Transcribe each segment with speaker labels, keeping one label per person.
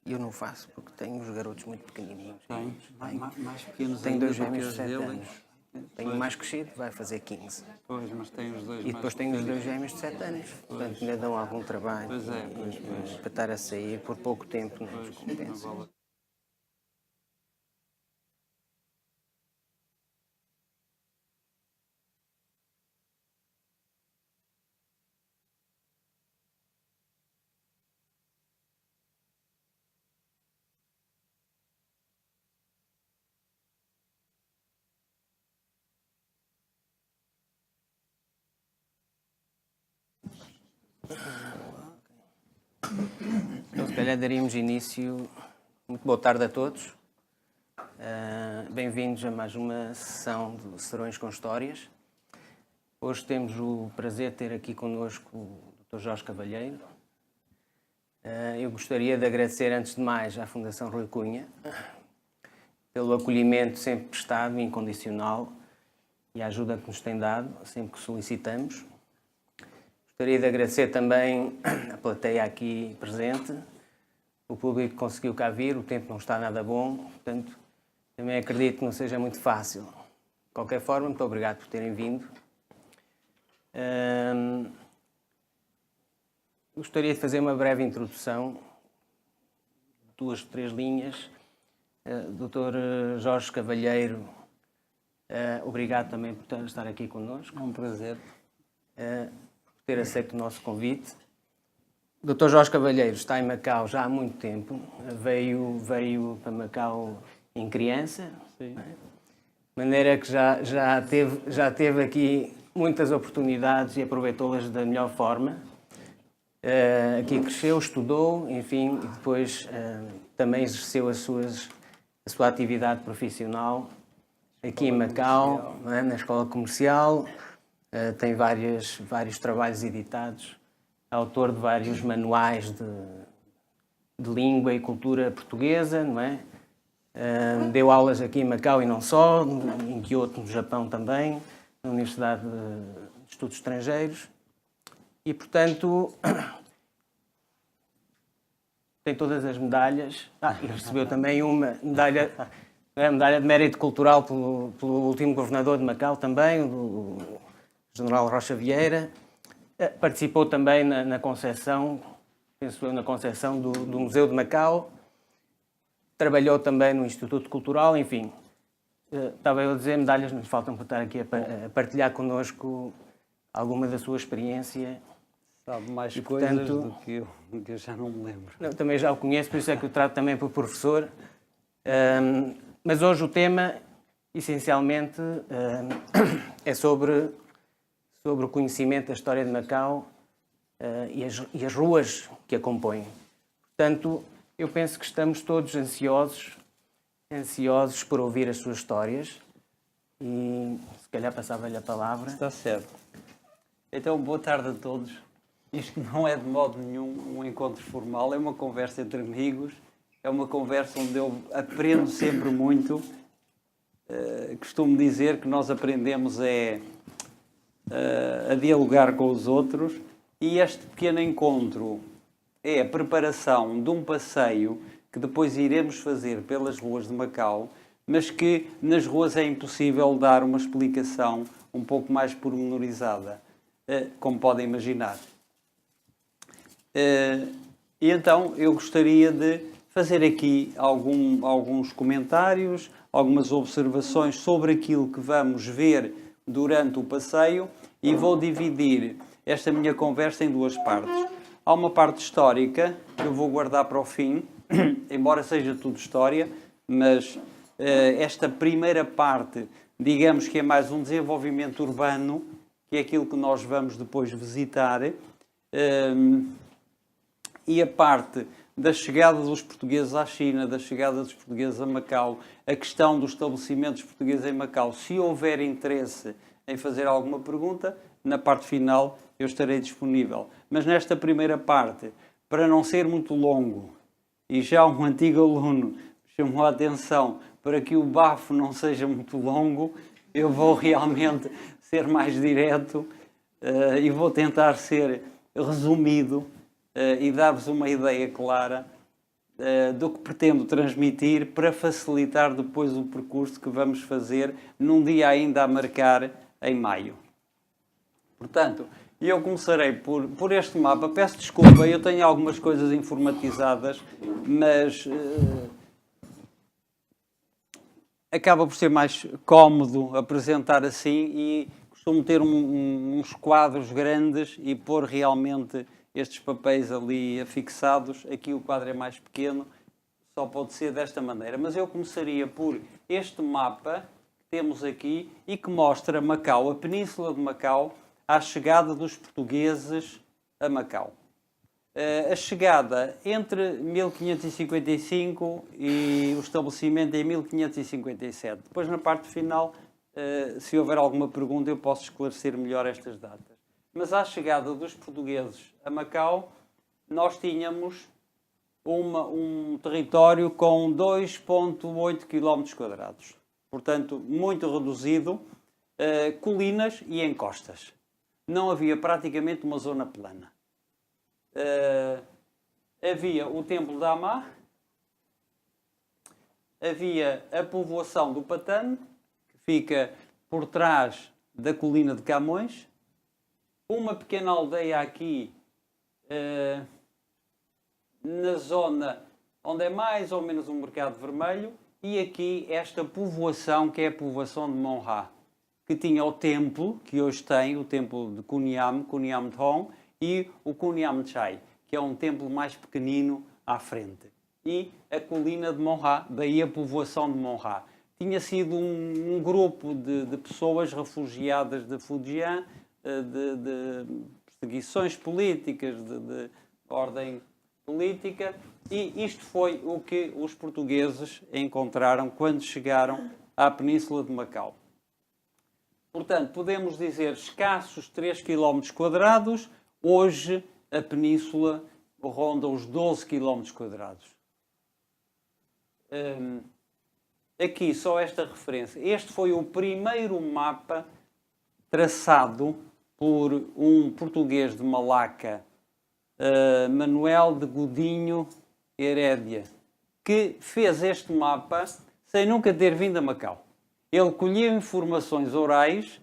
Speaker 1: Eu não faço, porque tenho os garotos muito pequenininhos.
Speaker 2: Tem? Mais pequenos
Speaker 1: Tenho
Speaker 2: ainda
Speaker 1: dois
Speaker 2: do que
Speaker 1: gêmeos de
Speaker 2: os
Speaker 1: 7
Speaker 2: deles?
Speaker 1: anos. Tenho o mais crescido, vai fazer 15.
Speaker 2: Pois, mas tem os dois
Speaker 1: E depois
Speaker 2: mais
Speaker 1: tenho os
Speaker 2: pequenos.
Speaker 1: dois gêmeos de 7 anos. Portanto, ainda dão algum trabalho.
Speaker 2: Pois é, pois.
Speaker 1: Para estar a sair por pouco tempo não nos
Speaker 2: Pois,
Speaker 1: compensa.
Speaker 2: não vale.
Speaker 1: Então, se calhar daríamos início. Muito boa tarde a todos. Bem-vindos a mais uma sessão de Serões com Histórias. Hoje temos o prazer de ter aqui connosco o Dr. Jorge Cavalheiro. Eu gostaria de agradecer, antes de mais, à Fundação Rui Cunha pelo acolhimento sempre prestado e incondicional e a ajuda que nos tem dado, sempre que solicitamos. Gostaria de agradecer também a plateia aqui presente, o público que conseguiu cá vir, o tempo não está nada bom, portanto, também acredito que não seja muito fácil. De qualquer forma, muito obrigado por terem vindo. Gostaria de fazer uma breve introdução, 2, 3 linhas. Dr. Jorge Cavalheiro, obrigado também por estar aqui connosco.
Speaker 2: É um prazer.
Speaker 1: Por ter aceito o nosso convite. O Dr. Jorge Cavalheiro está em Macau já há muito tempo. Veio para Macau em criança.
Speaker 2: Sim.
Speaker 1: De maneira que já teve aqui muitas oportunidades e aproveitou-las da melhor forma. Aqui cresceu, estudou, enfim, e depois também exerceu a sua atividade profissional aqui em Macau, na Escola Comercial. Tem vários trabalhos editados, autor de vários manuais de língua e cultura portuguesa, não é? Deu aulas aqui em Macau e não só, em Kyoto, no Japão também, na Universidade de Estudos Estrangeiros. E, portanto, tem todas as medalhas. E recebeu também uma medalha, a medalha de mérito cultural pelo último governador de Macau também, o General Rocha Vieira. Participou também na concepção, penso eu, na concepção do Museu de Macau. Trabalhou também no Instituto Cultural, enfim. Estava eu a dizer, medalhas nos faltam para estar aqui a partilhar connosco alguma da sua experiência.
Speaker 2: Sabe mais
Speaker 1: E,
Speaker 2: coisas
Speaker 1: portanto,
Speaker 2: do que eu já não me lembro.
Speaker 1: Não, também já o conheço, por isso é que o trato também por professor. Mas hoje o tema, essencialmente, é sobre o conhecimento da história de Macau e as ruas que a compõem. Portanto, eu penso que estamos todos ansiosos por ouvir as suas histórias e, se calhar, passava-lhe a palavra.
Speaker 2: Está certo. Então, boa tarde a todos. Isto não é de modo nenhum um encontro formal, é uma conversa entre amigos, é uma conversa onde eu aprendo sempre muito. Costumo dizer que nós aprendemos a dialogar com os outros, e este pequeno encontro é a preparação de um passeio que depois iremos fazer pelas ruas de Macau, mas que nas ruas é impossível dar uma explicação um pouco mais pormenorizada, como podem imaginar. E então eu gostaria de fazer aqui alguns comentários, algumas observações sobre aquilo que vamos ver durante o passeio, e vou dividir esta minha conversa em duas partes. Há uma parte histórica que eu vou guardar para o fim, embora seja tudo história, mas esta primeira parte, digamos que é mais um desenvolvimento urbano, que é aquilo que nós vamos depois visitar, e a parte da chegada dos portugueses à China, da chegada dos portugueses a Macau, a questão dos estabelecimentos portugueses em Macau. Se houver interesse em fazer alguma pergunta, na parte final eu estarei disponível. Mas nesta primeira parte, para não ser muito longo, e já um antigo aluno chamou a atenção para que o bafo não seja muito longo, eu vou realmente ser mais direto e vou tentar ser resumido e dar-vos uma ideia clara do que pretendo transmitir para facilitar depois o percurso que vamos fazer num dia ainda a marcar em maio. Portanto, eu começarei por este mapa. Peço desculpa, eu tenho algumas coisas informatizadas, mas acaba por ser mais cómodo apresentar assim e costumo ter uns quadros grandes e pôr realmente estes papéis ali afixados. Aqui o quadro é mais pequeno, só pode ser desta maneira. Mas eu começaria por este mapa que temos aqui e que mostra Macau, a Península de Macau, à chegada dos portugueses a Macau. A chegada entre 1555 e o estabelecimento em 1557. Depois, na parte final, se houver alguma pergunta, eu posso esclarecer melhor estas datas. Mas à chegada dos portugueses a Macau, nós tínhamos um território com 2,8 km². Portanto, muito reduzido, colinas e encostas. Não havia praticamente uma zona plana. Havia o Templo de Amá, havia a povoação do Patane, que fica por trás da colina de Camões, uma pequena aldeia aqui na zona onde é mais ou menos um mercado vermelho, e aqui esta povoação, que é a povoação de Monrá, que tinha o templo, que hoje tem, o templo de Kuniam Thong, e o Kuniam Chai, que é um templo mais pequenino à frente. E a colina de Monrá, daí a povoação de Monrá. Tinha sido um grupo de pessoas refugiadas de Fujian, de perseguições políticas, de ordem política, e isto foi o que os portugueses encontraram quando chegaram à Península de Macau. Portanto, podemos dizer escassos 3 km², hoje a península ronda os 12 km². Aqui só esta referência. Este foi o primeiro mapa traçado por um português de Malaca, Manuel de Godinho Herédia, que fez este mapa sem nunca ter vindo a Macau. Ele colheu informações orais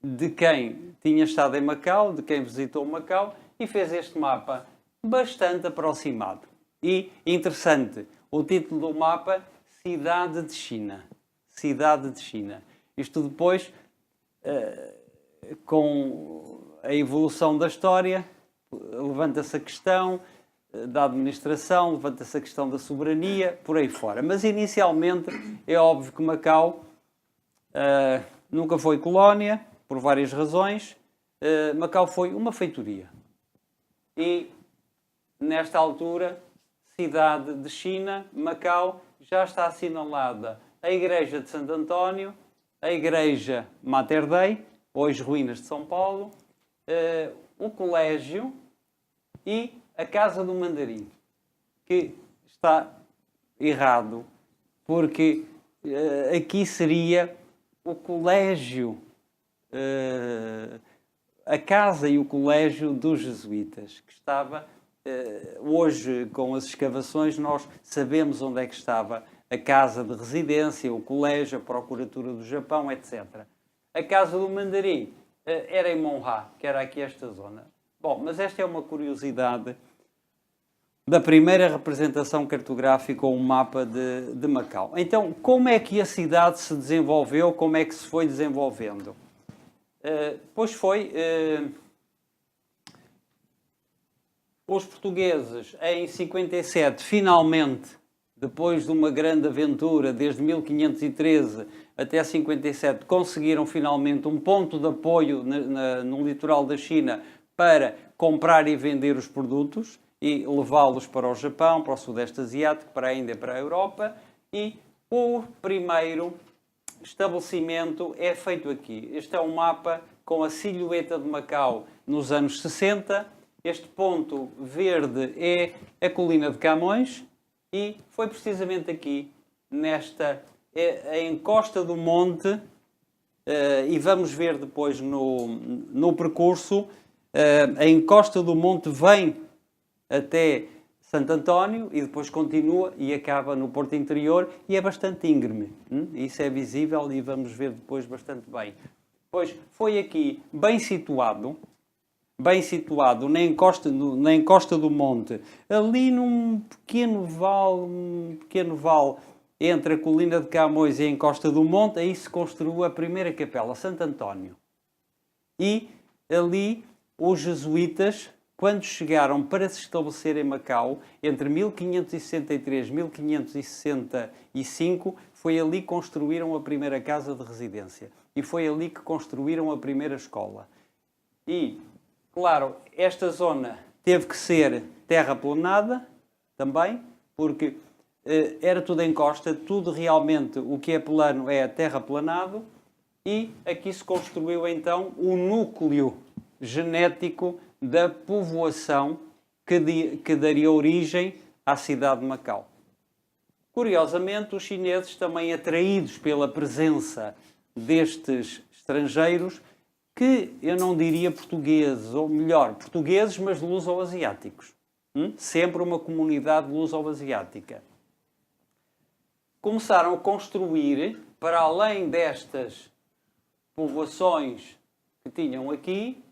Speaker 2: de quem tinha estado em Macau, de quem visitou Macau, e fez este mapa bastante aproximado. E, interessante, o título do mapa, Cidade de China. Cidade de China. Isto depois, com a evolução da história, levanta-se a questão da administração, levanta-se a questão da soberania, por aí fora. Mas, inicialmente, é óbvio que Macau nunca foi colónia, por várias razões. Macau foi uma feitoria. E, nesta altura, cidade de China, Macau, já está assinalada a Igreja de Santo António, a Igreja Mater Dei, hoje ruínas de São Paulo, o colégio e a Casa do Mandarim, que está errado, porque aqui seria o colégio, a casa e o colégio dos jesuítas, que estava, hoje com as escavações nós sabemos onde é que estava a casa de residência, o colégio, a Procuratura do Japão, etc. A Casa do Mandarim era em Monrá, que era aqui esta zona. Bom, mas esta é uma curiosidade da primeira representação cartográfica ou um mapa de Macau. Então, como é que a cidade se desenvolveu, como é que se foi desenvolvendo? Pois foi, os portugueses em 57, finalmente, depois de uma grande aventura, desde 1513 até 57, conseguiram finalmente um ponto de apoio no litoral da China para comprar e vender os produtos e levá-los para o Japão, para o Sudeste Asiático, para a Índia, para a Europa. E o primeiro estabelecimento é feito aqui. Este é um mapa com a silhueta de Macau nos anos 60. Este ponto verde é a colina de Camões e foi precisamente aqui, nesta a encosta do monte, e vamos ver depois no percurso, a encosta do monte vem até Santo António e depois continua e acaba no Porto Interior e é bastante íngreme. Isso é visível e vamos ver depois bastante bem. Pois foi aqui bem situado na encosta do monte, ali num pequeno vale entre a colina de Camões e a encosta do monte, aí se construiu a primeira capela, Santo António. E ali os jesuítas, quando chegaram para se estabelecer em Macau, entre 1563 e 1565, foi ali que construíram a primeira casa de residência. E foi ali que construíram a primeira escola. E, claro, esta zona teve que ser terraplanada também, porque era tudo em costa, tudo realmente o que é plano é terraplanado, e aqui se construiu então o núcleo genético da povoação que daria origem à cidade de Macau. Curiosamente, os chineses, também atraídos pela presença destes estrangeiros, que eu não diria portugueses, ou melhor, portugueses, mas luso-asiáticos. Sempre uma comunidade luso-asiática. Começaram a construir, para além destas povoações que tinham aqui,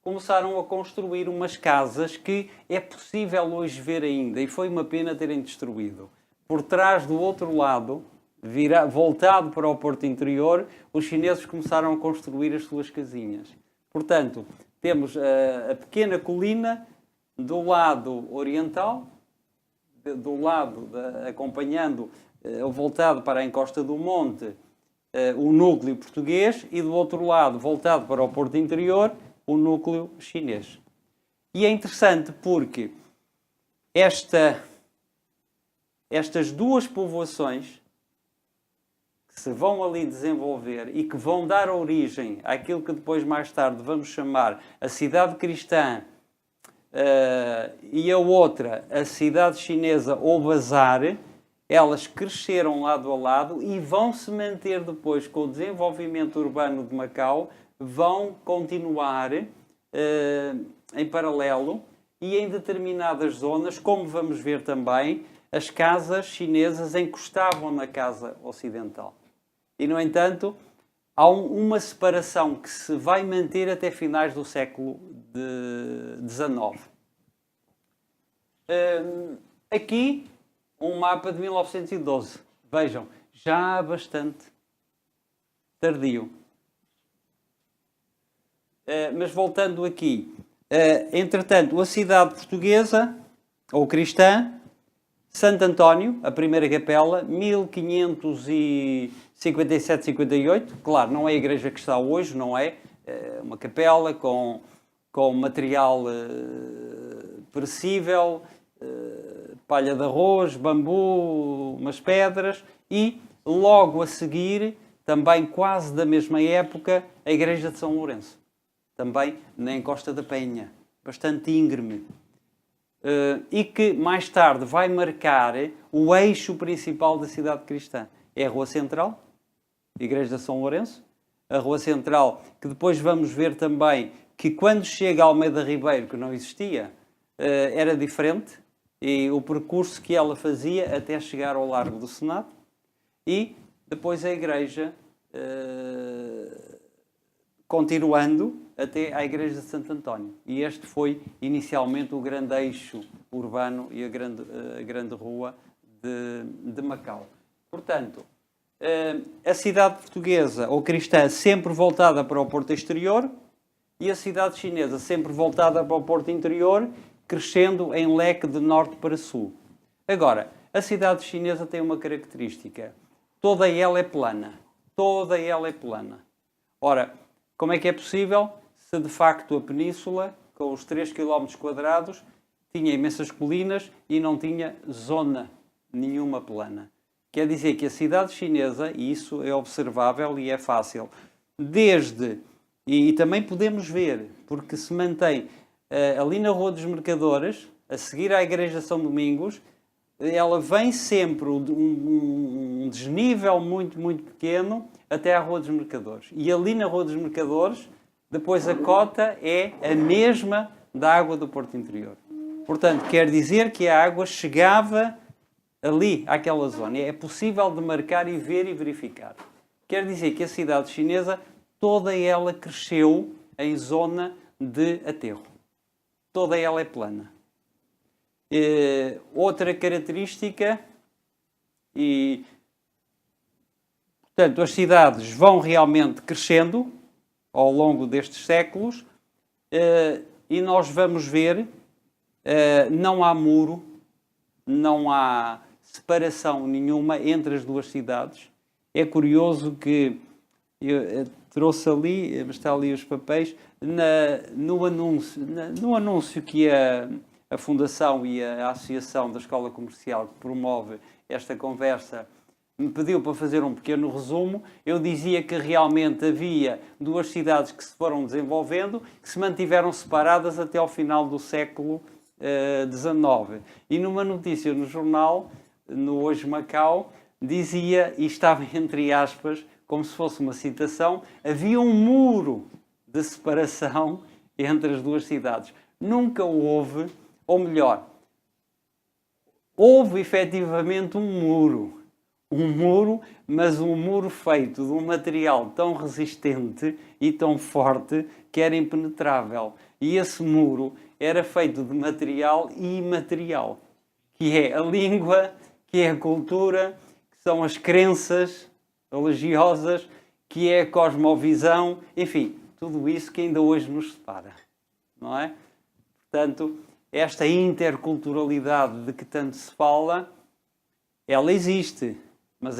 Speaker 2: começaram a construir umas casas que é possível hoje ver ainda, e foi uma pena terem destruído. Por trás, do outro lado, voltado para o Porto Interior, os chineses começaram a construir as suas casinhas. Portanto, temos a pequena colina do lado oriental, acompanhando voltado para a encosta do monte, o núcleo português, e do outro lado, voltado para o Porto Interior, o núcleo chinês. E é interessante porque estas duas povoações que se vão ali desenvolver e que vão dar origem àquilo que depois, mais tarde, vamos chamar a cidade cristã, e a outra, a cidade chinesa ou bazar, elas cresceram lado a lado e vão se manter depois com o desenvolvimento urbano de Macau, vão continuar em paralelo, e em determinadas zonas, como vamos ver também, as casas chinesas encostavam na casa ocidental. E, no entanto, há uma separação que se vai manter até finais do século XIX. Aqui, um mapa de 1912. Vejam, já bastante tardio. Mas voltando aqui, entretanto, a cidade portuguesa, ou cristã, Santo António, a primeira capela, 1557-58. Claro, não é a igreja que está hoje, não é? É uma capela com material perecível, palha de arroz, bambu, umas pedras, e logo a seguir, também quase da mesma época, a igreja de São Lourenço. Também na encosta da Penha, bastante íngreme. E que mais tarde vai marcar o eixo principal da cidade cristã. É a Rua Central, Igreja de São Lourenço. A Rua Central, que depois vamos ver também que quando chega a Almeida Ribeiro, que não existia, era diferente, e o percurso que ela fazia até chegar ao Largo do Senado, e depois a igreja continuando até à igreja de Santo António. E este foi inicialmente o grande eixo urbano e a grande rua de Macau. Portanto, a cidade portuguesa ou cristã sempre voltada para o Porto Exterior, e a cidade chinesa sempre voltada para o Porto Interior, crescendo em leque de norte para sul. Agora, a cidade chinesa tem uma característica. Toda ela é plana. Toda ela é plana. Ora, como é que é possível se de facto a península, com os 3 km quadrados, tinha imensas colinas e não tinha zona nenhuma plana? Quer dizer que a cidade chinesa, e isso é observável e é fácil, e também podemos ver, porque se mantém ali na Rua dos Mercadores, a seguir à Igreja de São Domingos, ela vem sempre um desnível muito, muito pequeno até à Rua dos Mercadores. E ali na Rua dos Mercadores, depois a cota é a mesma da água do Porto Interior. Portanto, quer dizer que a água chegava ali, àquela zona. É possível de marcar e ver e verificar. Quer dizer que a cidade chinesa, toda ela cresceu em zona de aterro. Toda ela é plana. Outra característica, e portanto as cidades vão realmente crescendo ao longo destes séculos, e nós vamos ver, não há muro, não há separação nenhuma entre as duas cidades. É curioso que eu trouxe ali, está ali os papéis, no anúncio que a Fundação e a Associação da Escola Comercial que promove esta conversa me pediu para fazer um pequeno resumo. Eu dizia que realmente havia duas cidades que se foram desenvolvendo, que se mantiveram separadas até ao final do século XIX. E numa notícia no jornal, no Hoje Macau, dizia, e estava entre aspas, como se fosse uma citação, havia um muro de separação entre as duas cidades. Nunca houve, ou melhor, houve efetivamente um muro, mas um muro feito de um material tão resistente e tão forte que era impenetrável. E esse muro era feito de material imaterial, que é a língua, que é a cultura, que são as crenças religiosas, que é a cosmovisão, enfim, tudo isso que ainda hoje nos separa, não é? Portanto, esta interculturalidade de que tanto se fala, ela existe, mas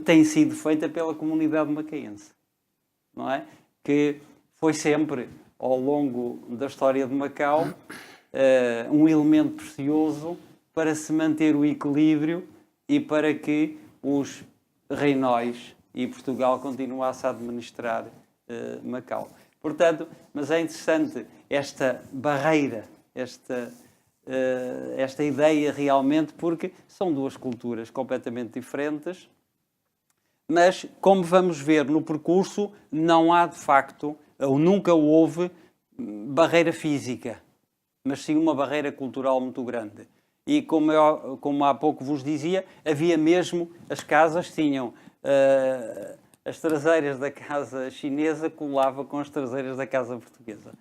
Speaker 2: tem sido feita pela comunidade macaense, não é? Que foi sempre, ao longo da história de Macau, um elemento precioso para se manter o equilíbrio e para que os reinóis e Portugal continuassem a administrar Macau. Portanto, mas é interessante esta barreira, esta ideia realmente, porque são duas culturas completamente diferentes, mas, como vamos ver no percurso, não há de facto, ou nunca houve, barreira física, mas sim uma barreira cultural muito grande. E como há pouco vos dizia, havia mesmo, as casas tinham as traseiras da casa chinesa colava com as traseiras da casa portuguesa.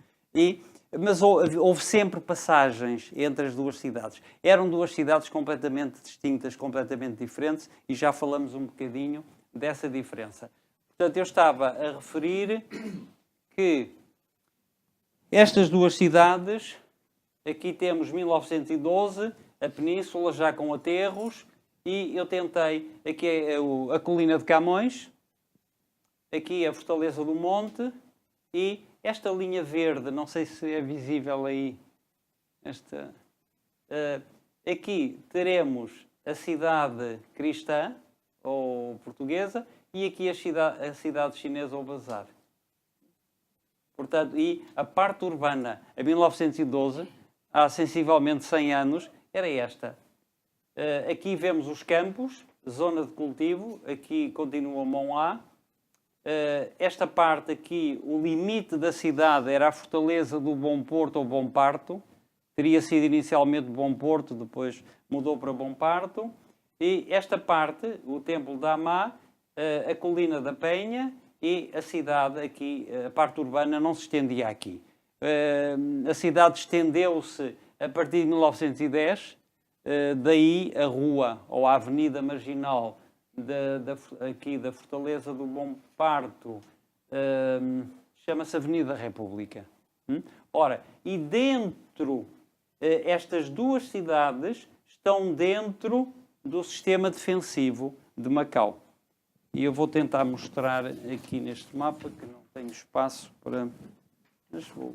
Speaker 2: Mas houve sempre passagens entre as duas cidades. Eram duas cidades completamente distintas, completamente diferentes, e já falamos um bocadinho dessa diferença. Portanto, eu estava a referir que estas duas cidades, aqui temos 1912, a Península já com aterros, e eu tentei, aqui é a colina de Camões, aqui a Fortaleza do Monte, e esta linha verde, não sei se é visível aí, aqui teremos a cidade cristã, ou portuguesa, e aqui a cidade chinesa, ou bazar. Portanto, e a parte urbana, em 1912, há sensivelmente 100 anos, era esta. Aqui vemos os campos, zona de cultivo, aqui continua Monhá. Esta parte aqui, o limite da cidade era a fortaleza do Bom Porto ou Bom Parto. Teria sido inicialmente Bom Porto, depois mudou para Bom Parto. E esta parte, o Templo da Amá, a colina da Penha e a cidade aqui, a parte urbana não se estendia aqui. A cidade estendeu-se a partir de 1910, daí a rua ou a avenida marginal aqui da Fortaleza do Bom Parto chama-se Avenida República. Ora, e dentro, estas duas cidades estão dentro do sistema defensivo de Macau. E eu vou tentar mostrar aqui neste mapa, que não tenho espaço para... Mas vou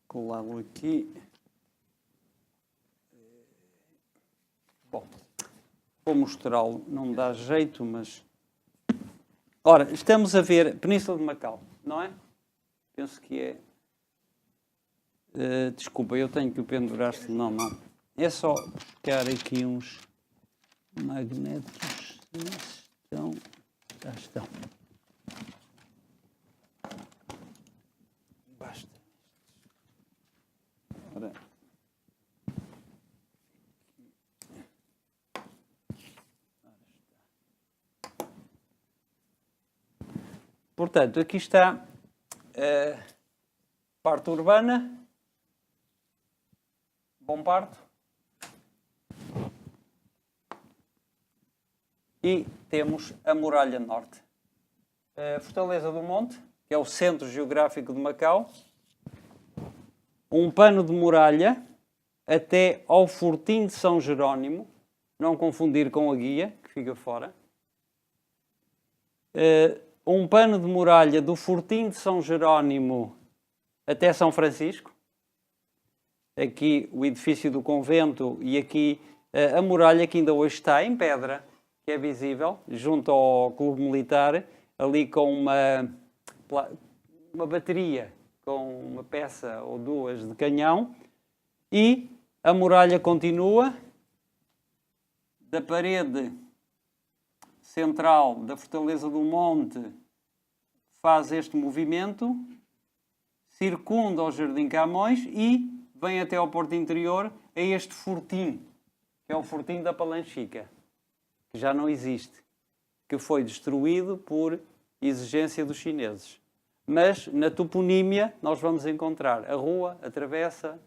Speaker 2: colá-lo aqui. Bom, vou mostrá-lo, não dá jeito, mas... Ora, estamos a ver Península de Macau, não é? Penso que é... desculpa, eu tenho que o pendurar, senão não. É só buscar aqui uns magnetos. Já estão. Basta. Ora. Portanto, aqui está a parte urbana, Bom Parto, e temos a Muralha Norte. A Fortaleza do Monte, que é o centro geográfico de Macau, um pano de muralha até ao Fortim de São Jerónimo, não confundir com a Guia, que fica fora. Um pano de muralha do Fortim de São Jerónimo até São Francisco. Aqui o edifício do convento e aqui a muralha que ainda hoje está em pedra, que é visível, junto ao Clube Militar, ali com uma bateria, com uma peça ou duas de canhão. E a muralha continua da parede central da Fortaleza do Monte, faz este movimento, circunda o Jardim Camões e vem até ao Porto Interior, a este fortim, que é o fortim da Palanchica, que já não existe, que foi destruído por exigência dos chineses. Mas na toponímia nós vamos encontrar a rua, a travessa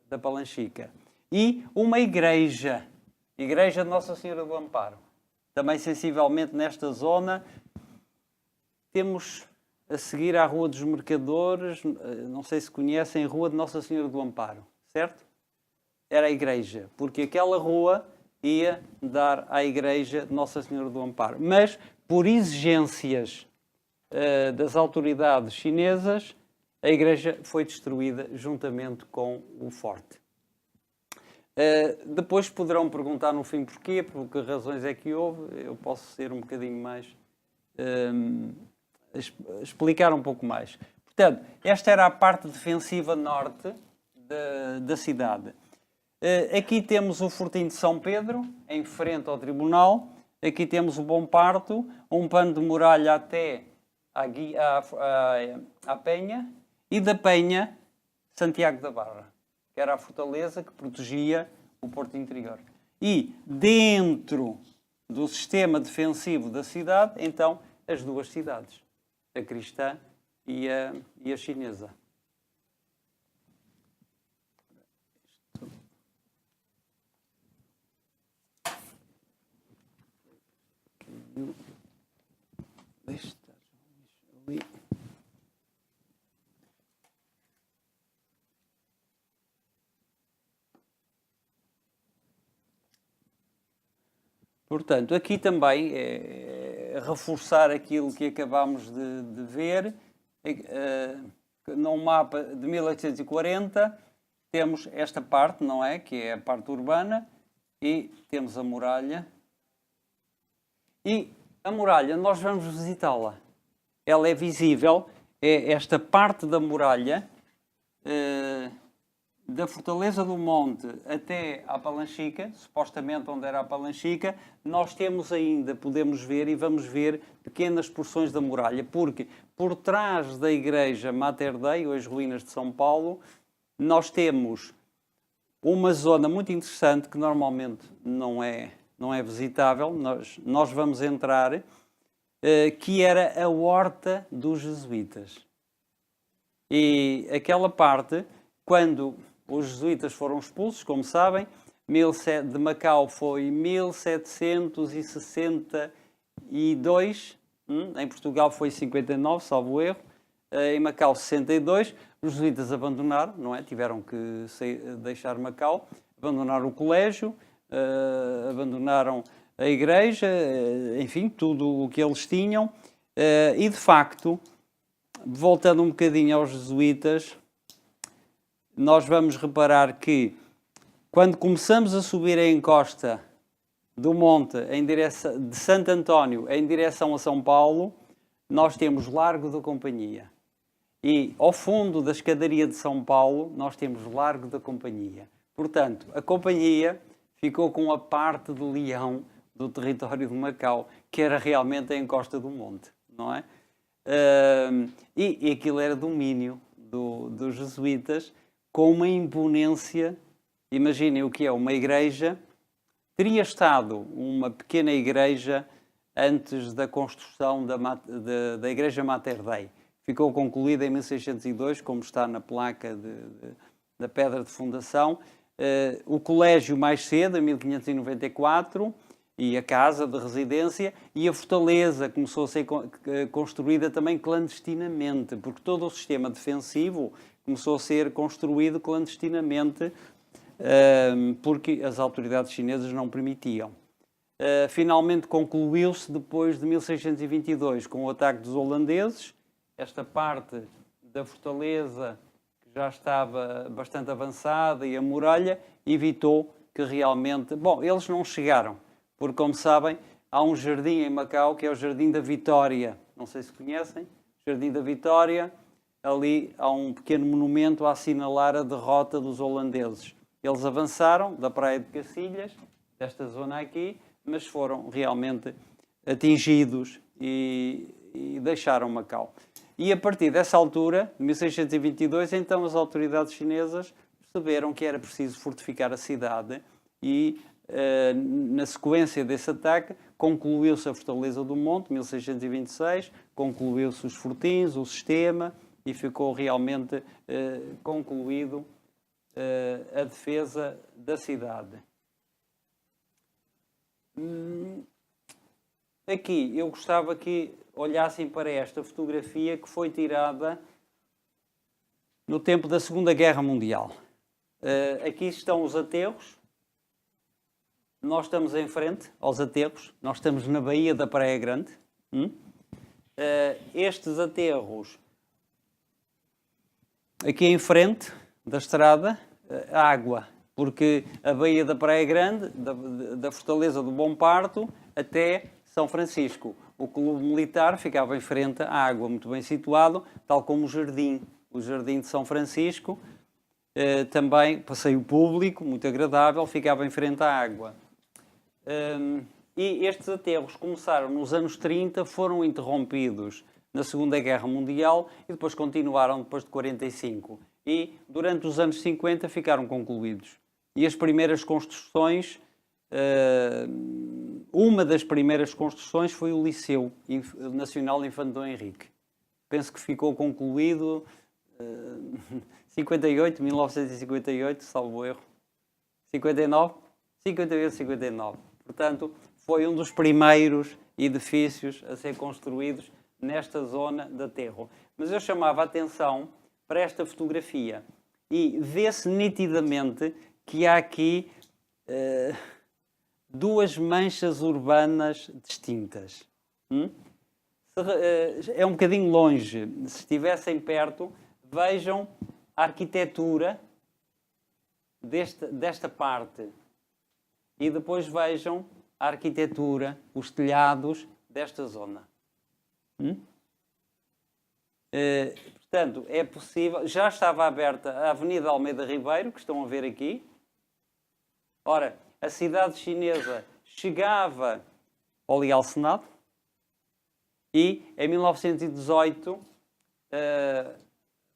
Speaker 2: da Palanchica. E uma igreja, Igreja de Nossa Senhora do Amparo. Também sensivelmente nesta zona temos a seguir à Rua dos Mercadores, não sei se conhecem, a Rua de Nossa Senhora do Amparo, certo? Era a igreja, porque aquela rua ia dar à Igreja de Nossa Senhora do Amparo. Mas, por exigências das autoridades chinesas, a igreja foi destruída juntamente com o forte. Depois poderão perguntar no fim porquê, por que razões é que houve. Eu posso ser um bocadinho mais... explicar um pouco mais. Portanto, esta era a parte defensiva norte da cidade. Aqui temos o Fortim de São Pedro, em frente ao tribunal. Aqui temos o Bom Parto, um pano de muralha até à Penha. E da Penha, Santiago da Barra, que era a fortaleza que protegia o Porto Interior. E dentro do sistema defensivo da cidade, então, as duas cidades, a cristã e a chinesa. Portanto, aqui também é reforçar aquilo que acabámos de ver. Num mapa de 1840 temos esta parte, não é? Que é a parte urbana, e temos a muralha. E a muralha, nós vamos visitá-la. Ela é visível, é esta parte da muralha, da Fortaleza do Monte até à Palanchica, supostamente onde era a Palanchica, nós temos ainda, podemos ver e vamos ver pequenas porções da muralha, porque por trás da igreja Mater Dei, hoje ruínas de São Paulo, nós temos uma zona muito interessante que normalmente não é visitável, nós vamos entrar, que era a Horta dos Jesuítas. E aquela parte, quando os jesuítas foram expulsos, como sabem, de Macau foi 1762, em Portugal foi 59, salvo erro, em Macau 62, os jesuítas abandonaram, não é? Tiveram que deixar Macau, abandonaram o colégio, abandonaram a igreja, enfim, tudo o que eles tinham, e de facto, voltando um bocadinho aos jesuítas, nós vamos reparar que quando começamos a subir a encosta do monte de Santo António em direção a São Paulo, nós temos Largo da Companhia. E ao fundo da escadaria de São Paulo, nós temos Largo da Companhia. Portanto, a Companhia ficou com a parte de Leão do território de Macau, que era realmente a encosta do monte, não é? E aquilo era domínio dos jesuítas, com uma imponência. Imaginem o que é uma igreja. Teria estado uma pequena igreja antes da construção da Igreja Mater Dei. Ficou concluída em 1602, como está na placa da pedra de fundação. O colégio mais cedo, em 1594, e a casa de residência, e a fortaleza começou a ser construída também clandestinamente, porque todo o sistema defensivo começou a ser construído clandestinamente, porque as autoridades chinesas não permitiam. Finalmente concluiu-se depois de 1622, com o ataque dos holandeses. Esta parte da fortaleza, que já estava bastante avançada, e a muralha, evitou que realmente... Bom, eles não chegaram, porque, como sabem, há um jardim em Macau, que é o Jardim da Vitória. Não sei se conhecem. Jardim da Vitória. Ali há um pequeno monumento a assinalar a derrota dos holandeses. Eles avançaram da Praia de Cacilhas, desta zona aqui, mas foram realmente atingidos e deixaram Macau. E a partir dessa altura, de 1622, então as autoridades chinesas perceberam que era preciso fortificar a cidade e, na sequência desse ataque, concluiu-se a Fortaleza do Monte, 1626, concluiu-se os fortins, o sistema, e ficou realmente concluído a defesa da cidade. Aqui, eu gostava que olhassem para esta fotografia que foi tirada no tempo da Segunda Guerra Mundial. Aqui estão os aterros. Nós estamos em frente aos aterros. Nós estamos na Baía da Praia Grande. Estes aterros, aqui em frente da estrada, água, porque a Baía da Praia Grande, da Fortaleza do Bom Parto até São Francisco. O clube militar ficava em frente à água, muito bem situado, tal como o Jardim de São Francisco, também passeio público, muito agradável, ficava em frente à água. E estes aterros começaram nos anos 30, foram interrompidos na Segunda Guerra Mundial e depois continuaram depois de 45. E durante os anos 50 ficaram concluídos. E as primeiras construções, uma das primeiras construções foi o Liceu Nacional Infante Dom Henrique. Penso que ficou concluído 1958, salvo erro. 59? 58, 59. Portanto, foi um dos primeiros edifícios a ser construídos nesta zona de aterro. Mas eu chamava a atenção para esta fotografia e vê-se nitidamente que há aqui duas manchas urbanas distintas. É um bocadinho longe. Se estivessem perto, vejam a arquitetura desta parte e depois vejam a arquitetura, os telhados desta zona. Portanto, é possível... Já estava aberta a Avenida Almeida Ribeiro, que estão a ver aqui. Ora, a cidade chinesa chegava ao Leal Senado e, em 1918,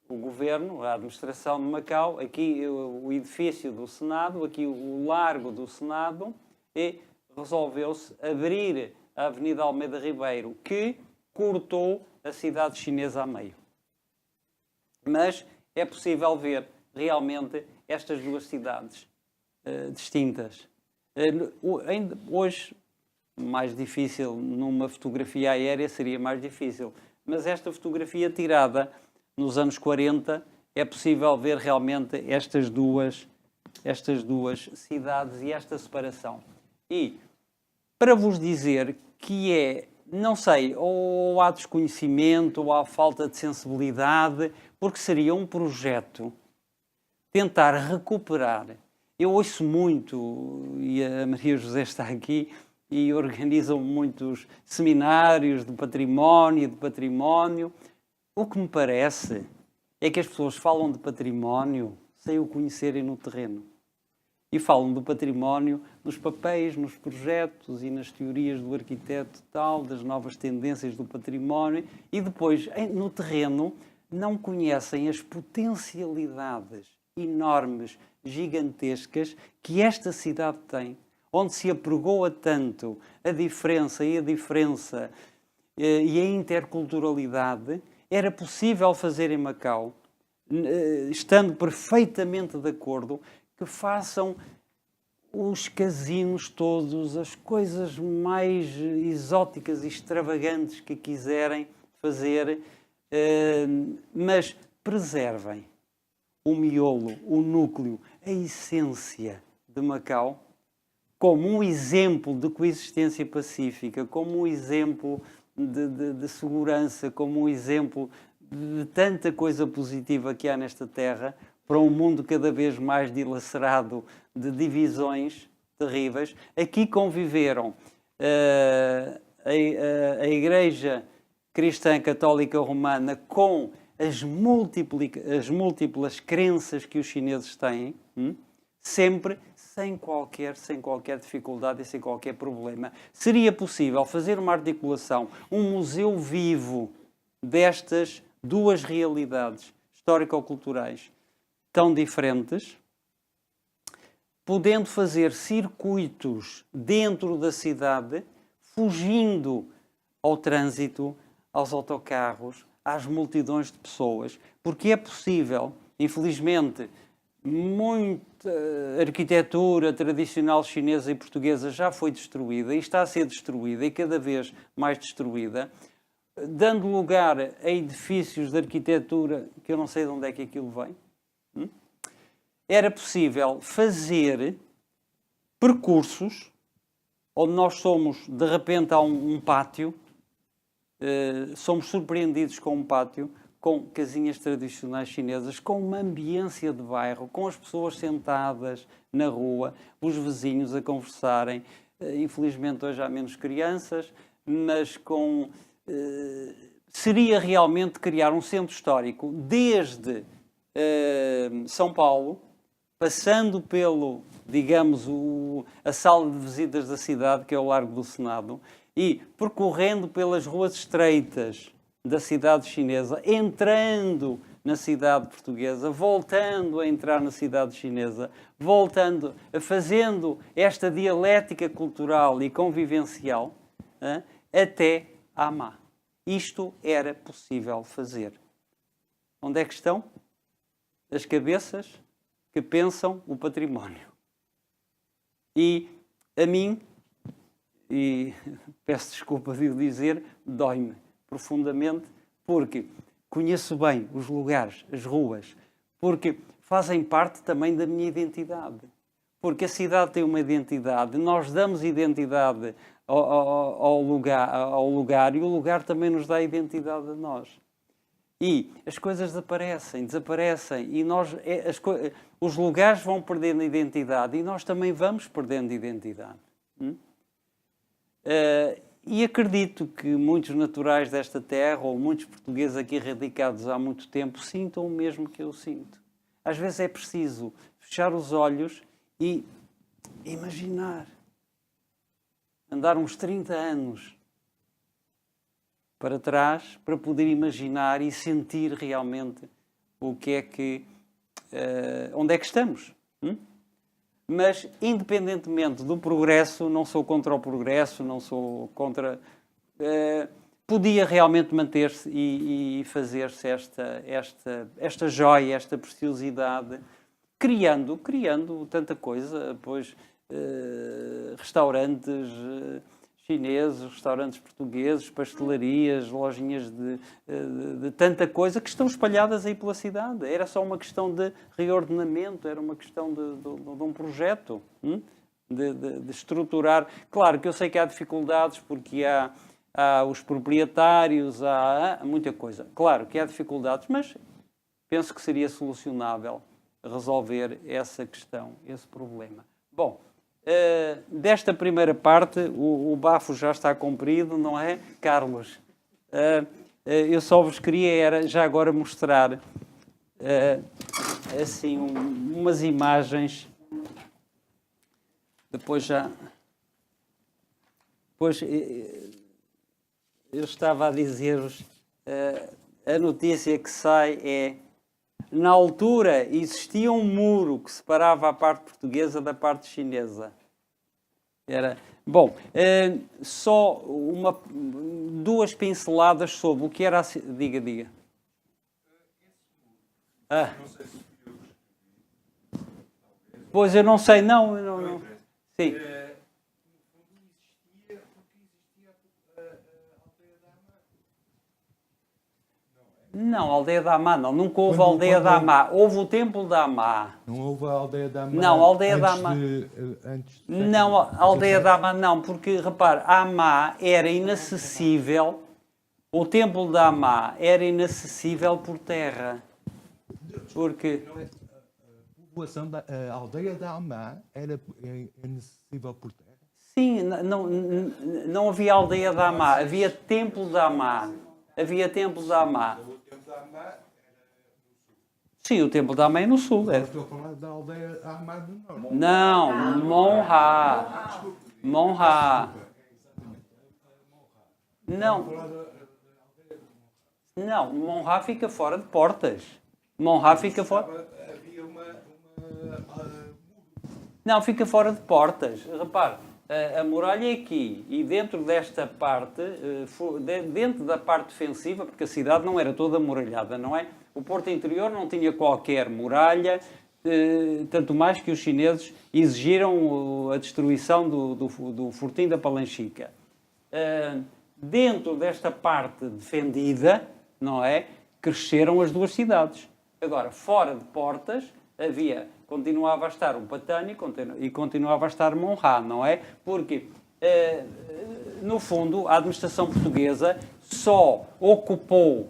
Speaker 2: o governo, a administração de Macau, aqui o edifício do Senado, aqui o largo do Senado, e resolveu-se abrir a Avenida Almeida Ribeiro, que cortou a cidade chinesa a meio. Mas é possível ver realmente estas duas cidades distintas. Hoje, mais difícil, numa fotografia aérea seria mais difícil, mas esta fotografia tirada nos anos 40 é possível ver realmente estas duas cidades e esta separação. E para vos dizer que é, não sei, ou há desconhecimento, ou há falta de sensibilidade, porque seria um projeto tentar recuperar. Eu ouço muito, e a Maria José está aqui, e organizam muitos seminários de património. O que me parece é que as pessoas falam de património sem o conhecerem no terreno. E falam do património nos papéis, nos projetos e nas teorias do arquiteto tal, das novas tendências do património, e depois, no terreno, não conhecem as potencialidades enormes, gigantescas, que esta cidade tem. onde se apregoa tanto a diferença e a interculturalidade, era possível fazer em Macau, estando perfeitamente de acordo, que façam os casinos todos, as coisas mais exóticas e extravagantes que quiserem fazer, mas preservem o miolo, o núcleo, a essência de Macau, como um exemplo de coexistência pacífica, como um exemplo de segurança, como um exemplo de tanta coisa positiva que há nesta terra, para um mundo cada vez mais dilacerado de divisões terríveis. Aqui conviveram a Igreja Cristã Católica Romana com as múltiplas crenças que os chineses têm, sempre sem qualquer dificuldade e sem qualquer problema. Seria possível fazer uma articulação, um museu vivo destas duas realidades histórico-culturais tão diferentes, podendo fazer circuitos dentro da cidade, fugindo ao trânsito, aos autocarros, às multidões de pessoas, porque é possível, infelizmente, muita arquitetura tradicional chinesa e portuguesa já foi destruída e está a ser destruída e cada vez mais destruída, dando lugar a edifícios de arquitetura que eu não sei de onde é que aquilo vem. Era possível fazer percursos onde nós somos, de repente, há um pátio, somos surpreendidos com um pátio, com casinhas tradicionais chinesas, com uma ambiência de bairro, com as pessoas sentadas na rua, os vizinhos a conversarem. Infelizmente hoje há menos crianças, mas seria realmente criar um centro histórico desde São Paulo, passando pelo, digamos, a sala de visitas da cidade, que é o Largo do Senado, e percorrendo pelas ruas estreitas da cidade chinesa, entrando na cidade portuguesa, voltando a entrar na cidade chinesa, fazendo esta dialética cultural e convivencial, até Hama. Isto era possível fazer. Onde é que estão as cabeças que pensam o património? E a mim, e peço desculpa de o dizer, dói-me profundamente, porque conheço bem os lugares, as ruas, porque fazem parte também da minha identidade. Porque a cidade tem uma identidade, nós damos identidade ao lugar e o lugar também nos dá identidade a nós. E as coisas desaparecem e os lugares vão perdendo identidade e nós também vamos perdendo identidade. E acredito que muitos naturais desta terra ou muitos portugueses aqui radicados há muito tempo sintam o mesmo que eu sinto. Às vezes é preciso fechar os olhos e imaginar. Andar uns 30 anos para trás para poder imaginar e sentir realmente o que é que... onde é que estamos. Mas, independentemente do progresso, não sou contra o progresso, não sou contra... podia realmente manter-se e fazer-se esta joia, esta preciosidade, criando tanta coisa, pois restaurantes chineses, restaurantes portugueses, pastelarias, lojinhas de tanta coisa que estão espalhadas aí pela cidade. Era só uma questão de reordenamento, era uma questão de um projeto, de estruturar. Claro que eu sei que há dificuldades porque há os proprietários, há muita coisa. Claro que há dificuldades, mas penso que seria solucionável resolver essa questão, esse problema. Bom, desta primeira parte, o bafo já está cumprido, não é, Carlos? Eu só vos queria já agora mostrar assim umas imagens. Depois eu estava a dizer-vos, a notícia que sai é: na altura existia um muro que separava a parte portuguesa da parte chinesa. Era... Bom, só duas pinceladas sobre o que era... Diga, diga. Pois eu não sei, não. Sim. Não, a aldeia da Amá não. Nunca houve a aldeia da Amá. Houve o templo da Amá.
Speaker 3: Não houve a aldeia da Amá?
Speaker 2: Não, a aldeia da Amá.
Speaker 3: Não,
Speaker 2: a aldeia da Amá não, porque, repare, a Amá era inacessível, o templo da Amá era inacessível por terra. Porque...
Speaker 3: A população da aldeia da Amá era inacessível por terra?
Speaker 2: Sim, não havia aldeia da Amá, havia templo da Amá. Havia templo da Amá. Sim, o templo da Amá é no sul. É.
Speaker 3: Estou a falar da aldeia Amá do Norte.
Speaker 2: Não, Monra. Monra. Não, Monra fica fora de Portas. Monra fica fora...
Speaker 3: Havia uma...
Speaker 2: Não, fica fora de Portas. Repare, a muralha é aqui e dentro desta parte, dentro da parte defensiva, porque a cidade não era toda muralhada, não é? O porto interior não tinha qualquer muralha, tanto mais que os chineses exigiram a destruição do fortim da Palanchica. Dentro desta parte defendida, não é? Cresceram as duas cidades. Agora, fora de Portas, continuava a estar o Patani e continuava a estar Monra, não é? Porque, no fundo, a administração portuguesa só ocupou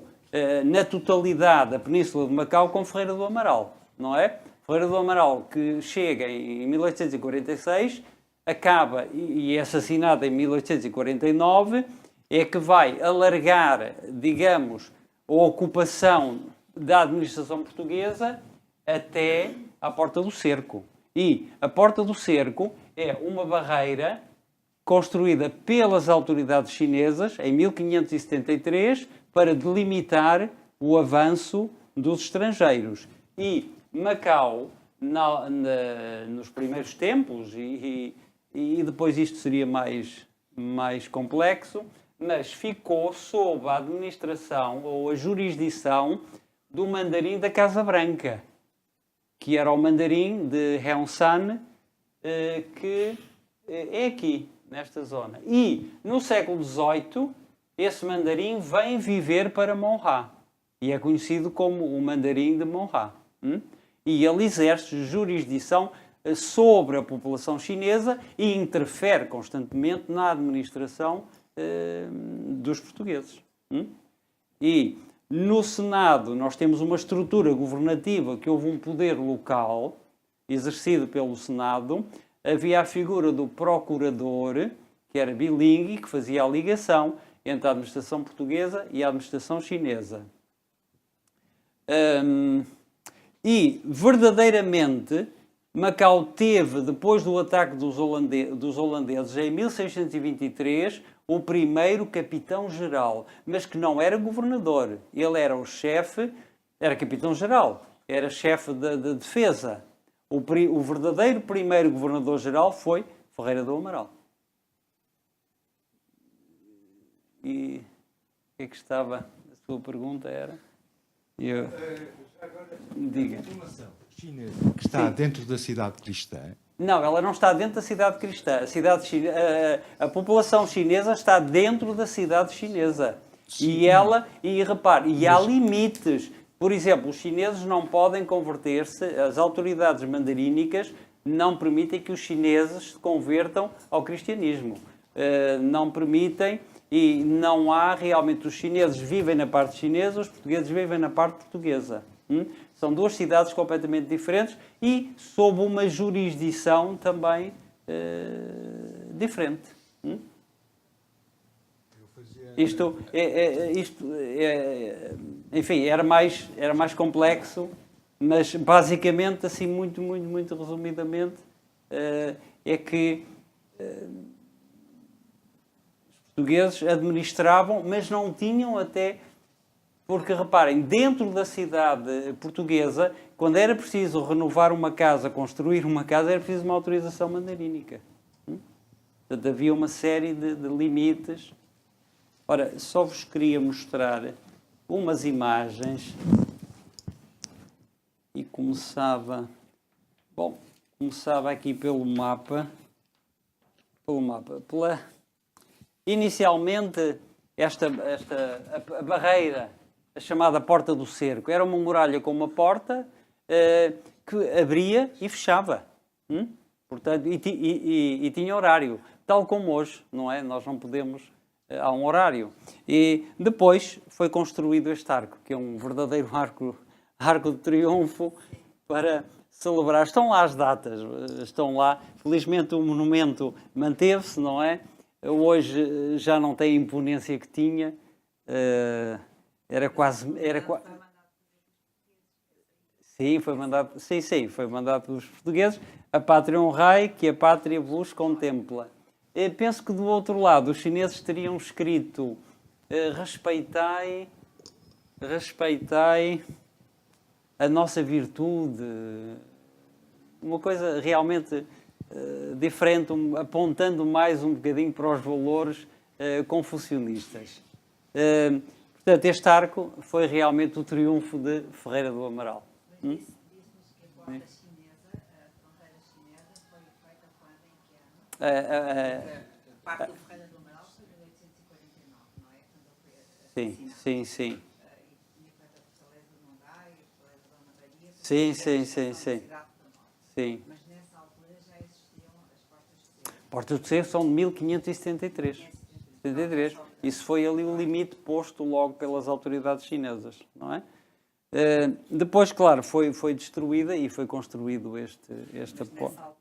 Speaker 2: na totalidade a Península de Macau com Ferreira do Amaral, não é? Ferreira do Amaral, que chega em 1846, acaba e é assassinado em 1849, é que vai alargar, digamos, a ocupação da administração portuguesa até à Porta do Cerco. E a Porta do Cerco é uma barreira construída pelas autoridades chinesas em 1573 para delimitar o avanço dos estrangeiros. E Macau, nos primeiros tempos, e depois isto seria mais complexo, mas ficou sob a administração ou a jurisdição do mandarim da Casa Branca, que era o mandarim de Heunsan, que é aqui, nesta zona. E, no século XVIII, esse mandarim vem viver para Monra. E é conhecido como o mandarim de Monra. E ele exerce jurisdição sobre a população chinesa e interfere constantemente na administração dos portugueses. E no Senado nós temos uma estrutura governativa que houve um poder local exercido pelo Senado. Havia a figura do procurador, que era bilingue, que fazia a ligação entre a administração portuguesa e a administração chinesa. E, verdadeiramente, Macau teve, depois do ataque dos holandeses, em 1623, o primeiro capitão-geral, mas que não era governador. Ele era o chefe, era capitão-geral, era chefe de defesa. O verdadeiro primeiro governador-geral foi Ferreira do Amaral. E o que é que estava? A sua pergunta era? Diga.
Speaker 3: A população chinesa que está dentro da cidade cristã.
Speaker 2: Não, ela não está dentro da cidade cristã. A população chinesa está dentro da cidade chinesa. Sim. E repare, há limites. Por exemplo, os chineses não podem converter-se, as autoridades mandarínicas não permitem que os chineses se convertam ao cristianismo. Não permitem e não há realmente, os chineses vivem na parte chinesa, os portugueses vivem na parte portuguesa. São duas cidades completamente diferentes e sob uma jurisdição também diferente. Enfim, era mais complexo, mas basicamente, assim, muito resumidamente, é que os portugueses administravam, mas não tinham até... Porque, reparem, dentro da cidade portuguesa, quando era preciso renovar uma casa, construir uma casa, era preciso uma autorização mandarínica. Portanto, havia uma série de limites. Ora, só vos queria mostrar umas imagens e começava aqui pelo mapa. Inicialmente, a barreira, a chamada Porta do Cerco, era uma muralha com uma porta que abria e fechava. Portanto, e tinha horário, tal como hoje, não é? Nós não podemos... Há um horário. E depois foi construído este arco, que é um verdadeiro arco de triunfo para celebrar. Estão lá as datas, estão lá. Felizmente o monumento manteve-se, não é? Hoje já não tem a imponência que tinha. Sim, foi mandado pelos portugues. A pátria honrai, que a pátria vos contempla. Eu penso que do outro lado os chineses teriam escrito respeitai a nossa virtude. Uma coisa realmente diferente, apontando mais um bocadinho para os valores confucionistas. Portanto, este arco foi realmente o triunfo de Ferreira do Amaral.
Speaker 4: Mas disse-nos que a porta chinesa, a fronteira chinesa, foi feita quando, em que ano? A parte do Ferreira do Amaral foi em 1849, não é? Quando ele foi assinado.
Speaker 2: Sim.
Speaker 4: E tinha feito a fortaleza de Mongai, a fortaleza de Dona Maria.
Speaker 2: Sim.
Speaker 4: Sim.
Speaker 2: Sim.
Speaker 4: Mas nessa altura já existiam as portas de cerco.
Speaker 2: Portas de Cerco são de 1573. 73. Isso foi ali o limite posto logo pelas autoridades chinesas, não é? Depois, claro, foi destruída e foi construído esta
Speaker 4: Nessa
Speaker 2: porta.
Speaker 4: altura,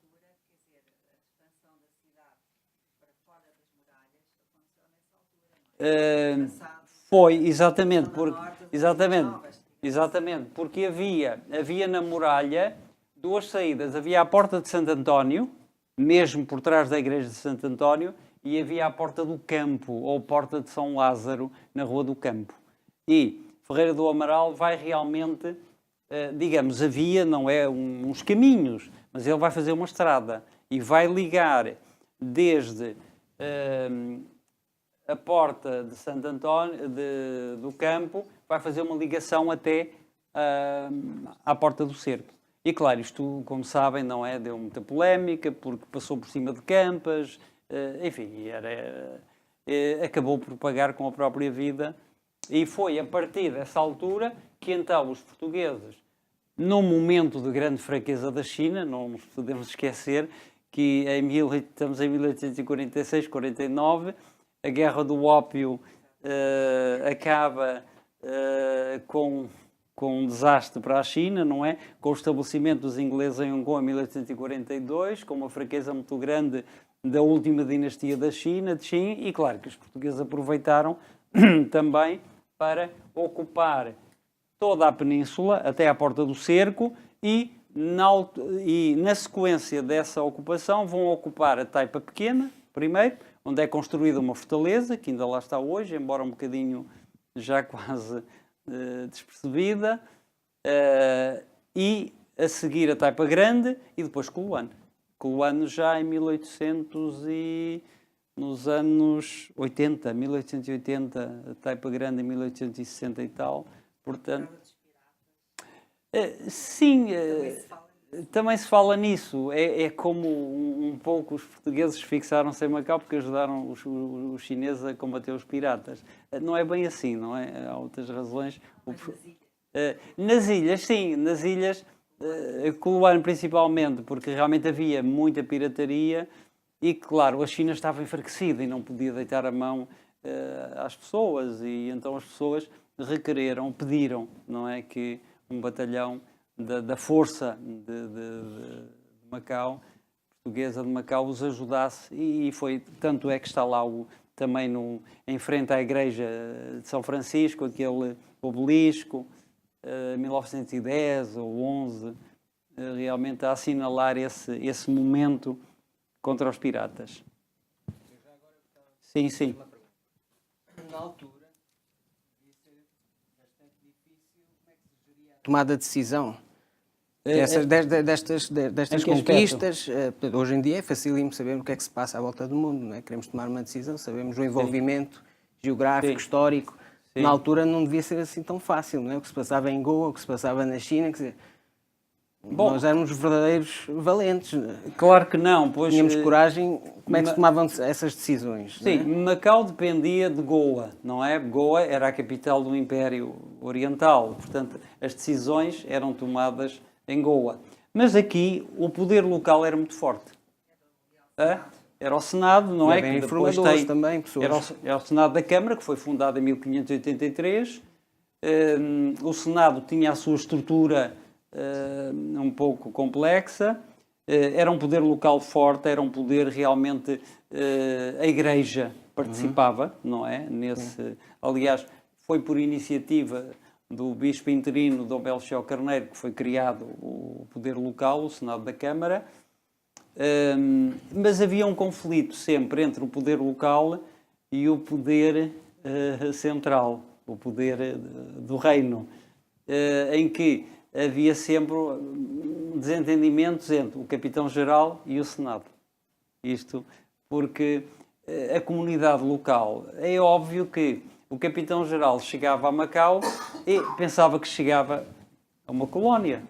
Speaker 4: quer dizer, a expansão da cidade para fora das muralhas aconteceu nessa altura, não é?
Speaker 2: Foi, exatamente, porque havia na muralha duas saídas. Havia a Porta de Santo António, mesmo por trás da igreja de Santo António, e havia a Porta do Campo, ou Porta de São Lázaro, na Rua do Campo. E Ferreira do Amaral vai realmente, digamos, havia, não é, uns caminhos, mas ele vai fazer uma estrada e vai ligar desde a Porta de Santo António, do Campo, vai fazer uma ligação até à Porta do Cerco. E claro, isto, como sabem, não é, deu muita polémica, porque passou por cima de Campas, enfim, acabou por pagar com a própria vida. E foi a partir dessa altura que então os portugueses, num momento de grande fraqueza da China, não nos podemos esquecer que estamos em 1846, 49, a Guerra do Ópio acaba com um desastre para a China, não é? Com o estabelecimento dos ingleses em Hong Kong em 1842, com uma fraqueza muito grande da última dinastia da China, de Qin, e claro que os portugueses aproveitaram também para ocupar toda a península, até à Porta do Cerco, e na sequência dessa ocupação vão ocupar a Taipa Pequena, primeiro, onde é construída uma fortaleza, que ainda lá está hoje, embora um bocadinho já quase despercebida, e a seguir a Taipa Grande e depois Coloane. Coloane já em 1800 e nos anos 80, 1880, a Taipa Grande em 1860 e tal, portanto... Sim, também se fala nisso. É como um pouco os portugueses fixaram-se em Macau porque ajudaram os chineses a combater os piratas. Não é bem assim, não é? Há outras razões. Nas ilhas, sim, nas ilhas, Coloane principalmente, porque realmente havia muita pirataria e, claro, a China estava enfraquecida e não podia deitar a mão às pessoas, e então as pessoas pediram, não é, que um batalhão da força de Macau, portuguesa de Macau, os ajudasse, e foi, tanto é que está lá também em frente à igreja de São Francisco, aquele obelisco, 1910 ou 11, realmente a assinalar esse momento contra os piratas. Sim.
Speaker 1: Na altura, devia ser bastante difícil como é que se geria a tomada de decisão. Destas
Speaker 2: Em que
Speaker 1: conquistas, hoje em dia é facílimo saber o que é que se passa à volta do mundo, não é? Queremos tomar uma decisão, sabemos o envolvimento geográfico,
Speaker 2: Sim.
Speaker 1: histórico.
Speaker 2: Sim.
Speaker 1: Na altura não devia ser assim tão fácil, não é? O que se passava em Goa, o que se passava na China, quer dizer, nós éramos verdadeiros valentes.
Speaker 2: Claro que não, pois...
Speaker 1: Tínhamos coragem. Como é que se tomavam essas decisões?
Speaker 2: Sim,
Speaker 1: não é?
Speaker 2: Macau dependia de Goa, não é? Goa era a capital do Império Oriental, portanto, as decisões eram tomadas em Goa. Mas aqui o poder local era muito forte. Era o Senado, não
Speaker 1: E
Speaker 2: é?
Speaker 1: havia
Speaker 2: Que depois
Speaker 1: informadores também, pessoas.
Speaker 2: Era o Senado da Câmara, que foi fundado em 1583. O Senado tinha a sua estrutura um pouco complexa. Era um poder local forte, era um poder realmente... a Igreja participava, não é? Aliás, foi por iniciativa do Bispo interino Dom Belchior Carneiro que foi criado o poder local, o Senado da Câmara. Mas havia um conflito sempre entre o poder local e o poder central, o poder do reino, em que havia sempre desentendimentos entre o capitão-geral e o Senado. Isto porque a comunidade local, é óbvio que o capitão-geral chegava a Macau e pensava que chegava a uma colónia.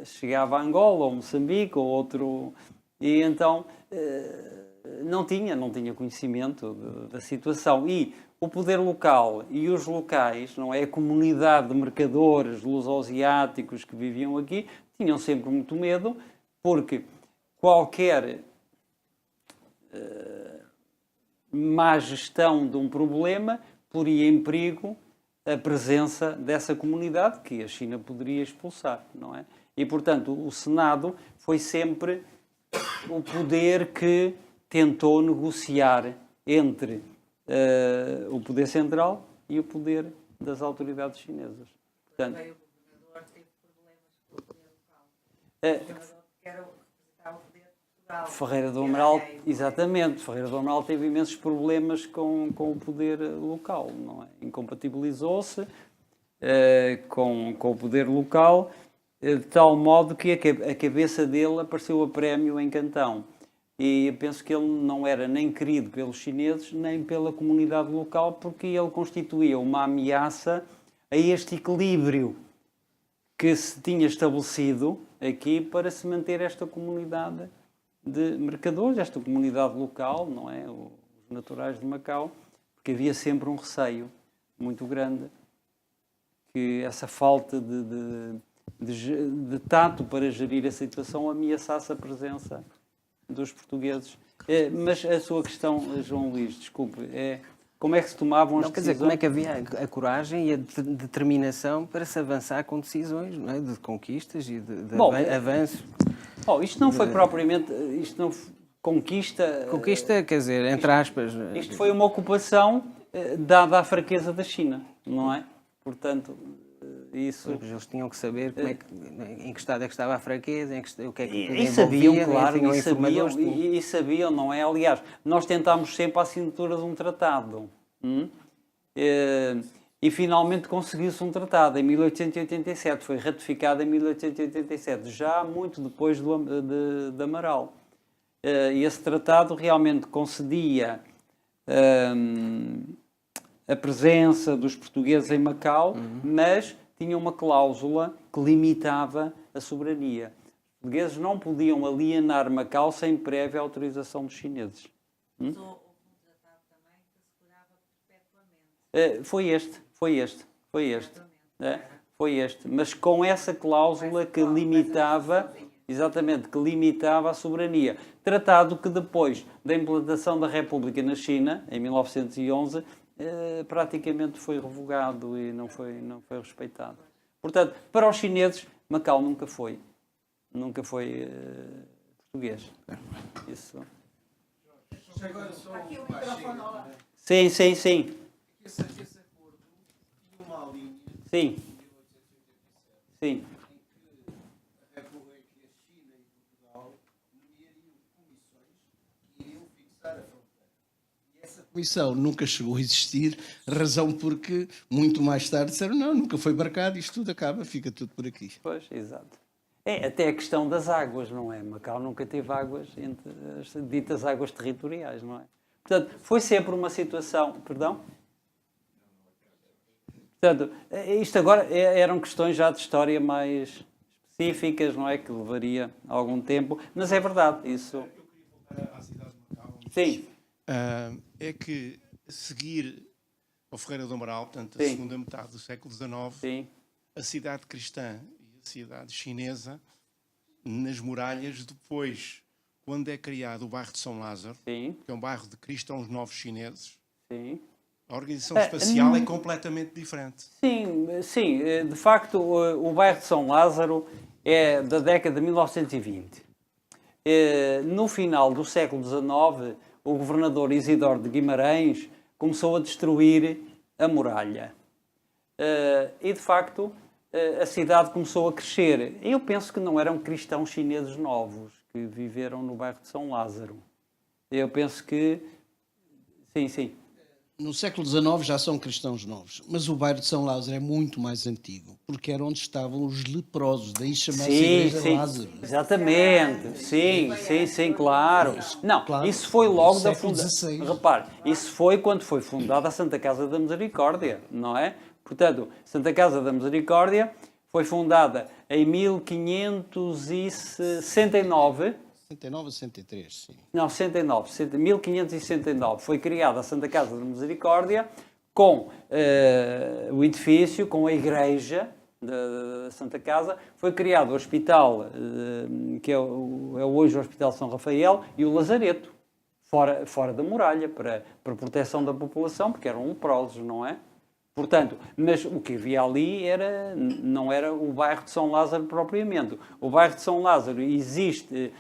Speaker 2: Chegava a Angola, ou Moçambique, ou outro... E então não tinha conhecimento da situação. E o poder local e os locais, não é? A comunidade de mercadores luso-asiáticos que viviam aqui, tinham sempre muito medo, porque qualquer má gestão de um problema poria em perigo a presença dessa comunidade que a China poderia expulsar, não é? E, portanto, o Senado foi sempre o poder que tentou negociar entre o poder central e o poder das autoridades chinesas. Portanto,
Speaker 4: Também o governador teve problemas com o poder local. O governador que representava o poder de Portugal.
Speaker 2: Ferreira do Amaral, exatamente, Ferreira do Amaral teve imensos problemas com o poder local, não é? Incompatibilizou-se com o poder local, de tal modo que a cabeça dele apareceu a prémio em Cantão. E eu penso que ele não era nem querido pelos chineses, nem pela comunidade local, porque ele constituía uma ameaça a este equilíbrio que se tinha estabelecido aqui para se manter esta comunidade de mercadores, esta comunidade local, não é? Os naturais de Macau, porque havia sempre um receio muito grande que essa falta de tato para gerir a situação ameaçasse a presença dos portugueses. Mas a sua questão, João Luís, desculpe, como é que se tomavam as decisões?
Speaker 1: Quer dizer, como é que havia a coragem e a determinação para se avançar com decisões, não é? De conquistas e de avanço?
Speaker 2: Isto não foi propriamente... Isto não conquista...
Speaker 1: Conquista, quer dizer, entre aspas...
Speaker 2: Isto foi uma ocupação dada à fraqueza da China, não é? Portanto, isso...
Speaker 1: Eles tinham que saber em que estado é que estava a fraqueza, o que é que
Speaker 2: E sabiam, claro,
Speaker 1: tinham
Speaker 2: e sabiam, não é? Aliás, nós tentámos sempre a assinatura de um tratado. E finalmente conseguiu-se um tratado em 1887, foi ratificado em 1887, já muito depois de Amaral. E esse tratado realmente concedia a presença dos portugueses em Macau, mas tinha uma cláusula que limitava a soberania. Os portugueses não podiam alienar Macau sem prévia autorização dos chineses.
Speaker 4: Mas houve um tratado também que assegurava perpetuamente.
Speaker 2: Foi este. Mas com essa cláusula que limitava, exatamente, que limitava a soberania. Tratado que depois da implantação da República na China, em 1911, praticamente foi revogado e não foi respeitado. Portanto, para os chineses, Macau nunca foi português. Isso.
Speaker 4: Aqui o microfone ao lado.
Speaker 2: Sim.
Speaker 5: Esse acordo tinha uma linha
Speaker 2: Sim.
Speaker 5: em que a República, a China e Portugal nomeariam comissões que iriam fixar a fronteira. E essa
Speaker 6: comissão nunca chegou a existir, razão porque muito mais tarde disseram não, nunca foi marcado, isto tudo acaba, fica tudo por aqui.
Speaker 2: Pois, exato. É até a questão das águas, não é? Macau nunca teve águas entre as ditas águas territoriais, não é? Portanto, foi sempre uma situação... Perdão? Portanto, isto agora eram questões já de história mais específicas, não é? Que levaria algum tempo, mas é verdade, isso...
Speaker 7: Eu queria voltar à cidade de Macau.
Speaker 2: Sim.
Speaker 7: É que, a seguir ao Ferreira do Amaral, portanto, a
Speaker 2: Sim.
Speaker 7: segunda metade do século XIX,
Speaker 2: Sim,
Speaker 7: a cidade cristã e a cidade chinesa, nas muralhas, depois, quando é criado o bairro de São Lázaro,
Speaker 2: sim,
Speaker 7: que é um bairro de cristãos novos chineses,
Speaker 2: sim.
Speaker 7: a organização espacial é completamente diferente.
Speaker 2: Sim, sim. De facto, o bairro de São Lázaro é da década de 1920. No final do século XIX, o governador Isidoro de Guimarães começou a destruir a muralha. E, de facto, a cidade começou a crescer. Eu penso que não eram cristãos chineses novos que viveram no bairro de São Lázaro. Eu penso que... Sim, sim.
Speaker 6: No século XIX já são cristãos novos, mas o bairro de São Lázaro é muito mais antigo, porque era onde estavam os leprosos, daí chamava-se Igreja de Lázaro.
Speaker 2: Exatamente. Sim, claro. Não,
Speaker 6: Claro.
Speaker 2: isso foi logo da
Speaker 6: Século
Speaker 2: fundação.
Speaker 6: XVI.
Speaker 2: Repare, isso foi quando foi fundada a Santa Casa da Misericórdia, não é? Portanto, Santa Casa da Misericórdia foi fundada em 1569.
Speaker 6: 69 a 63, sim.
Speaker 2: Não, 1569. Foi criada a Santa Casa da Misericórdia com o edifício, com a igreja da Santa Casa. Foi criado o hospital, que é hoje o Hospital São Rafael, e o Lazareto, fora da muralha, para proteção da população, porque eram leprosos, não é? Portanto, mas o que havia ali não era o bairro de São Lázaro propriamente. O bairro de São Lázaro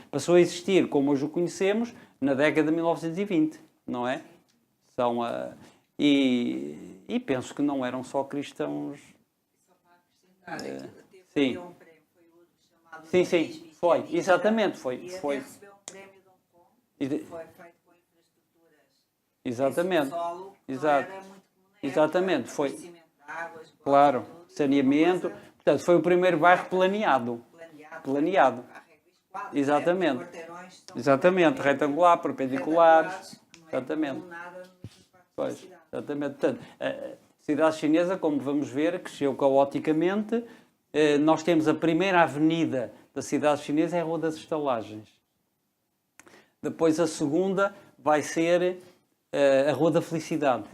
Speaker 2: passou a existir como hoje o conhecemos na década de 1920, não é? E penso que não eram só cristãos.
Speaker 4: Só para acrescentar,
Speaker 2: sim.
Speaker 4: um prémio, foi o chamado
Speaker 2: Sim,
Speaker 4: Luís
Speaker 2: foi,
Speaker 4: Michel,
Speaker 2: exatamente,
Speaker 4: e
Speaker 2: foi.
Speaker 4: até recebeu um prémio de Hong Kong,
Speaker 2: E de-
Speaker 4: que foi feito com infraestruturas.
Speaker 2: Exatamente.
Speaker 4: Esse solo, que
Speaker 2: Exato.
Speaker 4: não era muito comum na
Speaker 2: Exatamente,
Speaker 4: época,
Speaker 2: foi.
Speaker 4: abastecimento de águas,
Speaker 2: Claro,
Speaker 4: tudo,
Speaker 2: saneamento.
Speaker 4: uma coisa
Speaker 2: Portanto, foi o primeiro bairro planeado.
Speaker 4: planeado. À regra e esquadra,
Speaker 2: Exatamente.
Speaker 4: os quarteirões são
Speaker 2: Exatamente, retangular, perpendiculares.
Speaker 4: retangulares, que não é
Speaker 2: Exatamente.
Speaker 4: comum nada noutras partes da
Speaker 2: Pois,
Speaker 4: cidade.
Speaker 2: exatamente. Portanto, a cidade chinesa, como vamos ver, cresceu caoticamente. Nós temos a primeira avenida da cidade chinesa, é a Rua das Estalagens. Depois a segunda vai ser a Rua da Felicidade.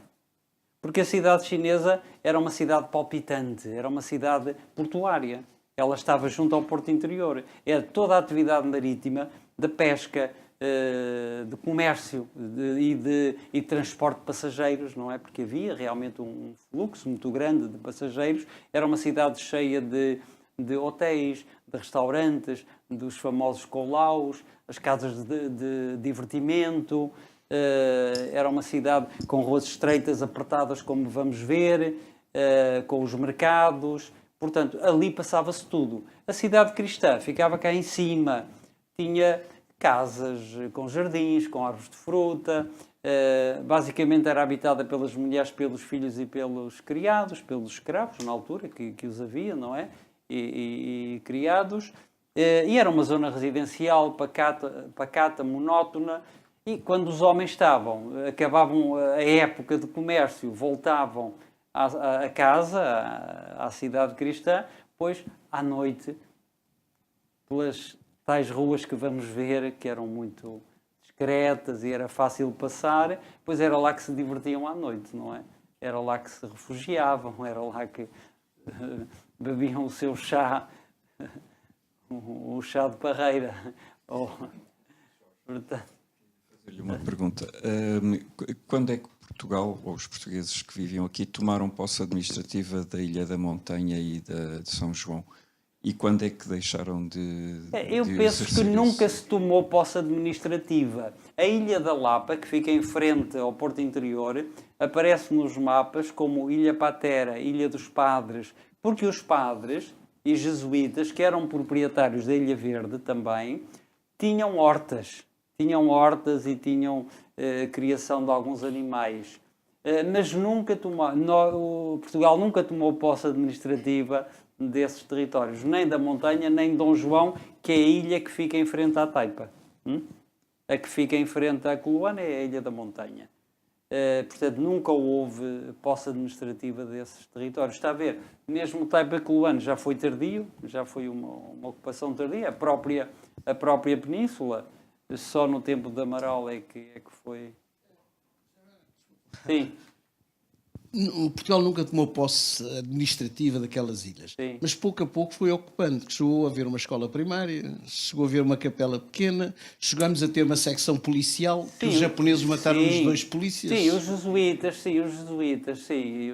Speaker 2: Porque a cidade chinesa era uma cidade palpitante, era uma cidade portuária. Ela estava junto ao porto interior. Era toda a atividade marítima, da pesca, de comércio e transporte de passageiros, não é? Porque havia realmente um fluxo muito grande de passageiros. Era uma cidade cheia de hotéis, de restaurantes, dos famosos colaus, as casas de divertimento. Era uma cidade com ruas estreitas, apertadas, como vamos ver, com os mercados. Portanto, ali passava-se tudo. A cidade cristã ficava cá em cima, tinha casas com jardins, com árvores de fruta, basicamente era habitada pelas mulheres, pelos filhos e pelos criados, pelos escravos, na altura, que os havia, não é? E criados. E era uma zona residencial, pacata, monótona. E quando os homens acabavam a época de comércio, voltavam à casa, à cidade cristã, pois à noite, pelas tais ruas que vamos ver, que eram muito discretas e era fácil passar, pois era lá que se divertiam à noite, não é? Era lá que se refugiavam, era lá que bebiam o seu chá, o chá de parreira. Portanto,
Speaker 8: Fazer-lhe uma pergunta. Quando é que Portugal, ou os portugueses que viviam aqui, tomaram posse administrativa da Ilha da Montanha e de São João? E quando é que deixaram de
Speaker 2: eu penso que
Speaker 8: exercer
Speaker 2: nunca
Speaker 8: isso?
Speaker 2: se tomou posse administrativa. A Ilha da Lapa, que fica em frente ao Porto Interior, aparece nos mapas como Ilha Patera, Ilha dos Padres, porque os padres e jesuítas, que eram proprietários da Ilha Verde também, tinham hortas. tinham hortas e tinham criação de alguns animais. Mas Portugal nunca tomou posse administrativa desses territórios, nem da montanha, nem de Dom João, que é a ilha que fica em frente à Taipa. A que fica em frente à Coluana é a Ilha da Montanha. Portanto, nunca houve posse administrativa desses territórios. Está a ver, mesmo Taipa e Coluana já foi tardio, já foi uma ocupação tardia. A própria península, só no tempo de Amaral é que foi... Sim.
Speaker 6: Portugal nunca tomou posse administrativa daquelas ilhas,
Speaker 2: Sim.
Speaker 6: mas pouco a pouco foi ocupando. Chegou a haver uma escola primária, chegou a haver uma capela pequena, chegamos a ter uma secção policial, que os japoneses mataram os 2 polícias.
Speaker 2: Sim, os jesuítas, sim.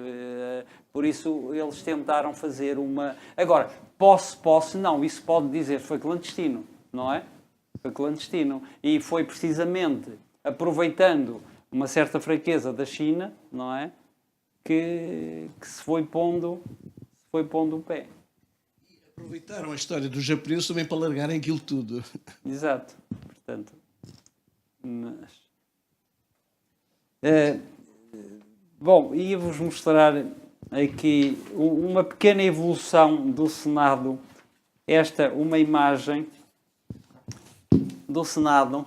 Speaker 2: Por isso eles tentaram fazer uma... Agora, posse, não, isso pode dizer, foi clandestino, não é? Foi clandestino. E foi precisamente aproveitando uma certa fraqueza da China, não é? Que se foi pondo o pé.
Speaker 6: Aproveitaram a história dos japoneses também para largarem aquilo tudo.
Speaker 2: Exato. Portanto, bom, ia-vos mostrar aqui uma pequena evolução do Senado. Uma imagem do Senado,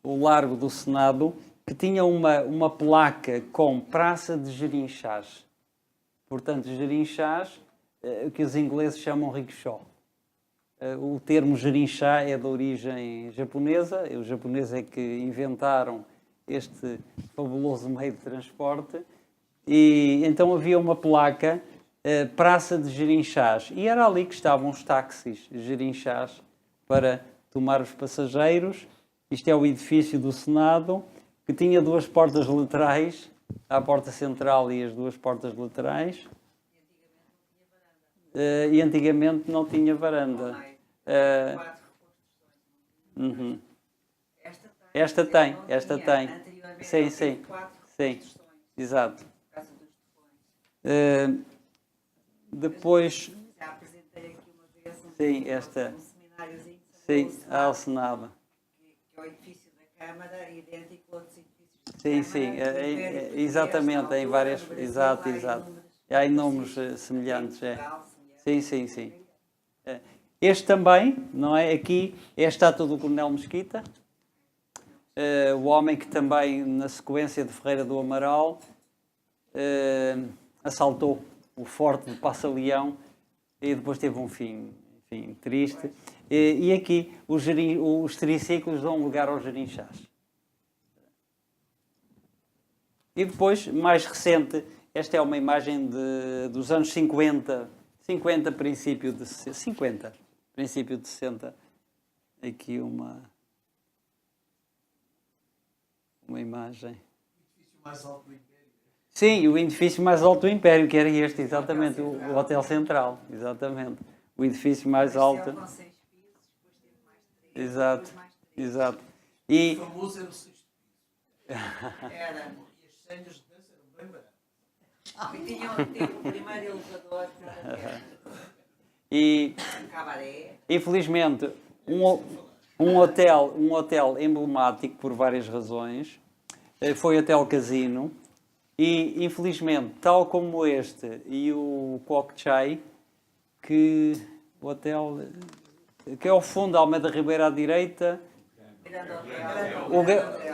Speaker 2: o Largo do Senado, que tinha uma placa com Praça de Jerinchás. Portanto, Jerinchás, que os ingleses chamam rickshaw. O termo Jerinchá é de origem japonesa. Os japoneses é que inventaram este fabuloso meio de transporte. E então havia uma placa, Praça de Jerinchás. E era ali que estavam os táxis Jerinchás para tomar os passageiros. Isto é o edifício do Senado, que tinha 2 portas laterais, a porta central e as 2 portas laterais. E antigamente não tinha varanda. Esta tem. Sim. Exato. Depois...
Speaker 4: Já apresentei aqui uma vez
Speaker 2: um
Speaker 4: semináriozinho
Speaker 2: ao Senado.
Speaker 4: que é o edifício da Câmara, idêntico a outros edifícios da
Speaker 2: Sim,
Speaker 4: Câmara.
Speaker 2: exatamente, em várias... Exato. Há inúmeros semelhantes. Sim. Este também, não é? Aqui é a estátua do Coronel Mesquita, o homem que também, na sequência de Ferreira do Amaral, assaltou o forte de Passa-Leão e depois teve um fim, enfim, triste. E aqui os triciclos dão lugar aos Jerinchás. E depois, mais recente, esta é uma imagem dos anos 50, princípio de 60. Aqui uma imagem. O edifício mais alto do Império. Sim, o edifício mais alto do Império, que era este, exatamente, o Hotel Central, exatamente. O edifício mais alto.
Speaker 4: Com 6 pisos, depois teve mais 3.
Speaker 2: Exato. E
Speaker 6: O famoso era o 6º piso.
Speaker 4: Era.
Speaker 6: E as senhas de dança eram bem baratas.
Speaker 4: E teve o primeiro elevador,
Speaker 2: E,
Speaker 4: cabaré.
Speaker 2: infelizmente, um hotel emblemático por várias razões foi o Hotel Casino. E, infelizmente, tal como este e o Kwok Chai, que o hotel, que é ao fundo da Almeida Ribeiro à direita,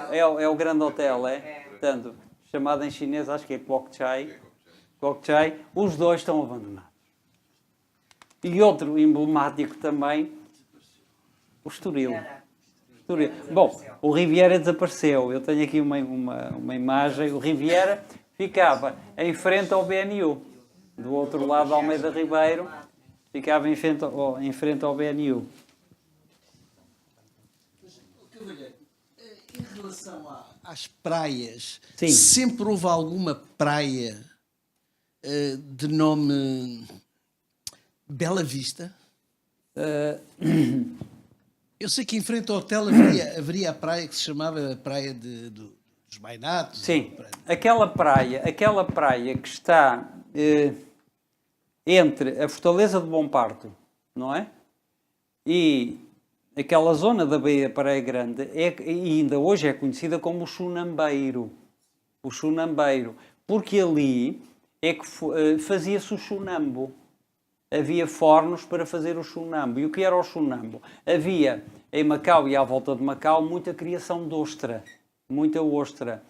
Speaker 2: é o Grande Hotel, é? Portanto, chamado em chinês, acho que é Kwok Chai. Os 2 estão abandonados. E outro emblemático também, o Estoril. Bom, o Riviera desapareceu. Eu tenho aqui uma imagem. O Riviera ficava em frente ao BNU. Do outro lado da Almeida Ribeiro, ficava em frente ao BNU.
Speaker 6: Cavalheiro, em relação às praias,
Speaker 2: Sim.
Speaker 6: sempre houve alguma praia de nome Bela Vista? Eu sei que em frente ao hotel haveria a praia que se chamava Praia dos Bainatos.
Speaker 2: Sim, aquela praia que está entre a Fortaleza de Bom Parto, não é? E aquela zona da Baía de Praia Grande e ainda hoje é conhecida como o Chunambeiro. O Chunambeiro. Porque ali é que fazia-se o chunambo. Havia fornos para fazer o chunambo. E o que era o chunambo? Havia em Macau e à volta de Macau muita criação de ostra. Muita ostra.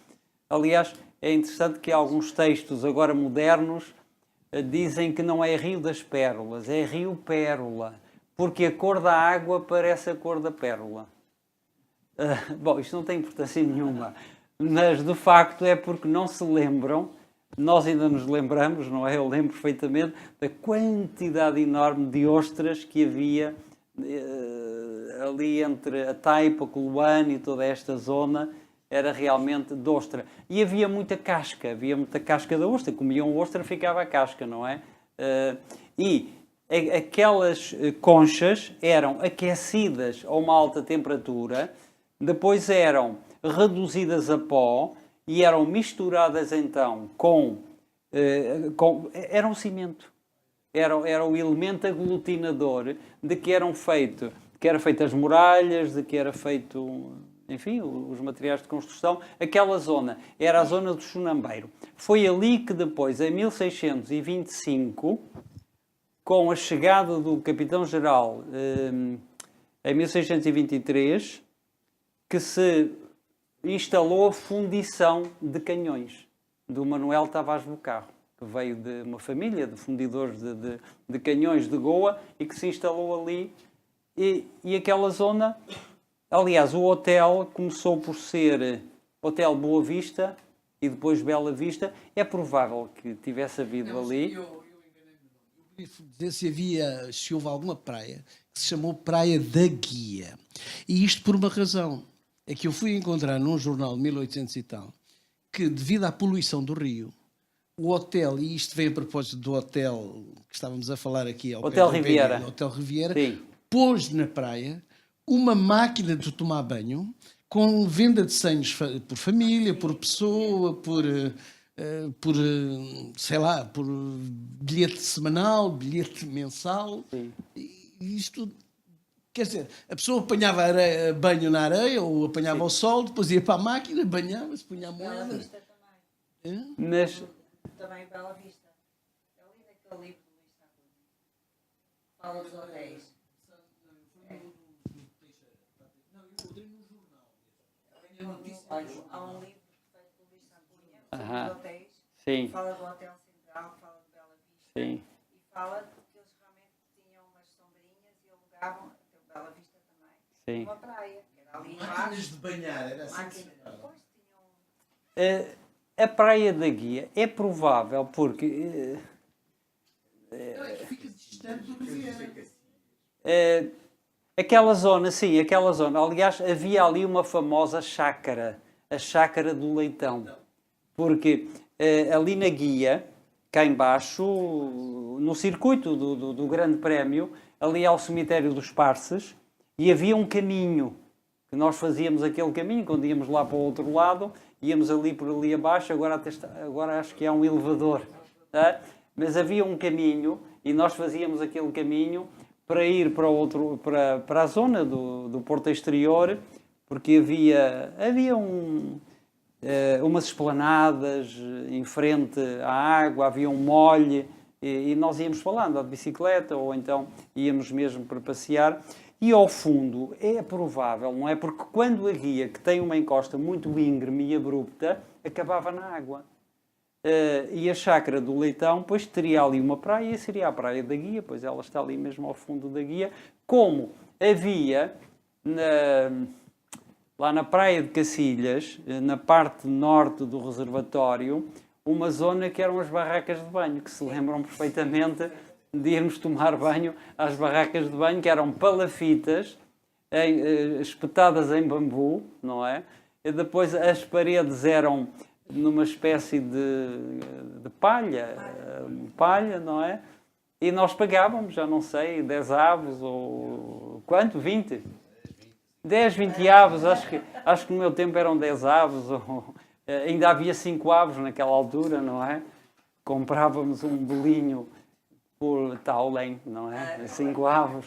Speaker 2: Aliás, é interessante que alguns textos agora modernos dizem que não é Rio das Pérolas, é Rio Pérola. Porque a cor da água parece a cor da pérola. Bom, isto não tem importância nenhuma. Mas, de facto, é porque não se lembram. Nós ainda nos lembramos, não é? Eu lembro perfeitamente da quantidade enorme de ostras que havia ali entre a Taipa, Coluane e toda esta zona. Era realmente de ostra. E havia muita casca da ostra. Comiam ostra, ficava a casca, não é? E aquelas conchas eram aquecidas a uma alta temperatura, depois eram reduzidas a pó e eram misturadas então era um cimento. Era o elemento aglutinador de que era feito as muralhas, de que era feito, enfim, os materiais de construção. Aquela zona era a zona do Chunambeiro. Foi ali que depois, em 1625, com a chegada do capitão-geral em 1623, que se instalou a fundição de canhões do Manuel Tavares Bocarro, que veio de uma família de fundidores de canhões de Goa e que se instalou ali. E aquela zona, aliás, o hotel começou por ser Hotel Boa Vista e depois Bela Vista. É provável que tivesse havido ali...
Speaker 6: Dizer se houve alguma praia que se chamou Praia da Guia. E isto por uma razão. É que eu fui encontrar num jornal de 1800 e tal, que devido à poluição do rio, o hotel, e isto vem a propósito do hotel que estávamos a falar aqui, ao
Speaker 2: Hotel
Speaker 6: pé do
Speaker 2: Riviera.
Speaker 6: BN, Hotel Riviera,
Speaker 2: Sim.
Speaker 6: pôs na praia uma máquina de tomar banho com venda de senhos por família, por pessoa, por sei lá, por bilhete semanal, bilhete mensal. E isto, quer dizer, a pessoa apanhava banho na areia ou apanhava o sol, depois ia para a máquina, banhava-se, punha a
Speaker 4: Bela
Speaker 6: moeda.
Speaker 4: Vista também.
Speaker 2: Mas,
Speaker 4: Também Bela Vista. É ali naquele livro do Luís Sacuna. Fala dos hotéis. Olha, há um livro feito pelo Luís Sacuna sobre os hotéis.
Speaker 2: sim,
Speaker 4: Fala do Hotel Central, fala de Bela Vista.
Speaker 2: sim.
Speaker 4: E fala que eles realmente tinham umas sombrinhas e alugavam, até o Bela Vista também,
Speaker 2: Sim.
Speaker 4: uma praia. Era ali
Speaker 6: Máquinas
Speaker 4: embaixo.
Speaker 6: de banhar, era assim.
Speaker 4: Máquinas. Depois tinham...
Speaker 2: A Praia da Guia é provável porque
Speaker 6: Fica distante do Riviera.
Speaker 2: aquela zona, sim, aquela zona. Aliás, havia ali uma famosa chácara, a Chácara do Leitão. Porque ali na Guia, cá embaixo, no circuito do Grande Prémio, ali há o cemitério dos Parces, e havia um caminho, que nós fazíamos aquele caminho, quando íamos lá para o outro lado, íamos ali por ali abaixo, agora acho que há um elevador. Tá? Mas havia um caminho, e nós fazíamos aquele caminho para ir para a zona do Porto Exterior, porque havia umas esplanadas em frente à água, havia um molhe, e nós íamos falando de bicicleta, ou então íamos mesmo para passear. E ao fundo é provável, não é? Porque quando a Guia, que tem uma encosta muito íngreme e abrupta, acabava na água. E a Chácara do Leitão, pois teria ali uma praia, e seria a Praia da Guia, pois ela está ali mesmo ao fundo da Guia, como havia lá na Praia de Cacilhas, na parte norte do reservatório, uma zona que eram as barracas de banho, que se lembram perfeitamente de irmos tomar banho às barracas de banho, que eram palafitas espetadas em bambu, não é? E depois as paredes eram numa espécie de palha, não é? E nós pagávamos, já não sei, 10 avos ou... Quanto? 20? 10, 20 avos, acho que no meu tempo eram 10 avos, ainda havia 5 avos naquela altura, não é? Comprávamos um bolinho por Taulen, não é? 5 avos.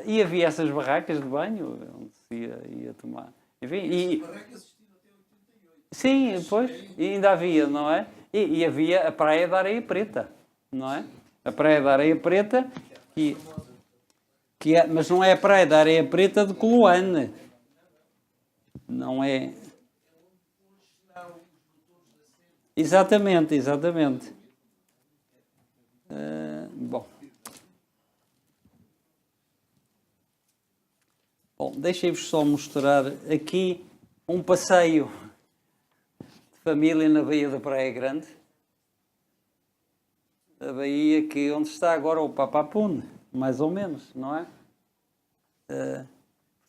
Speaker 2: E havia essas barracas de banho, onde se ia tomar. Enfim, sim, pois, e ainda havia, não é? E havia a Praia da Areia Preta, não é? A Praia da Areia Preta, mas não é a Praia da Areia Preta de Coloane. Não é. Exatamente. Bom, deixem-vos só mostrar aqui um passeio de família na Baía da Praia Grande. A baía onde está agora o Papapune, mais ou menos, não é?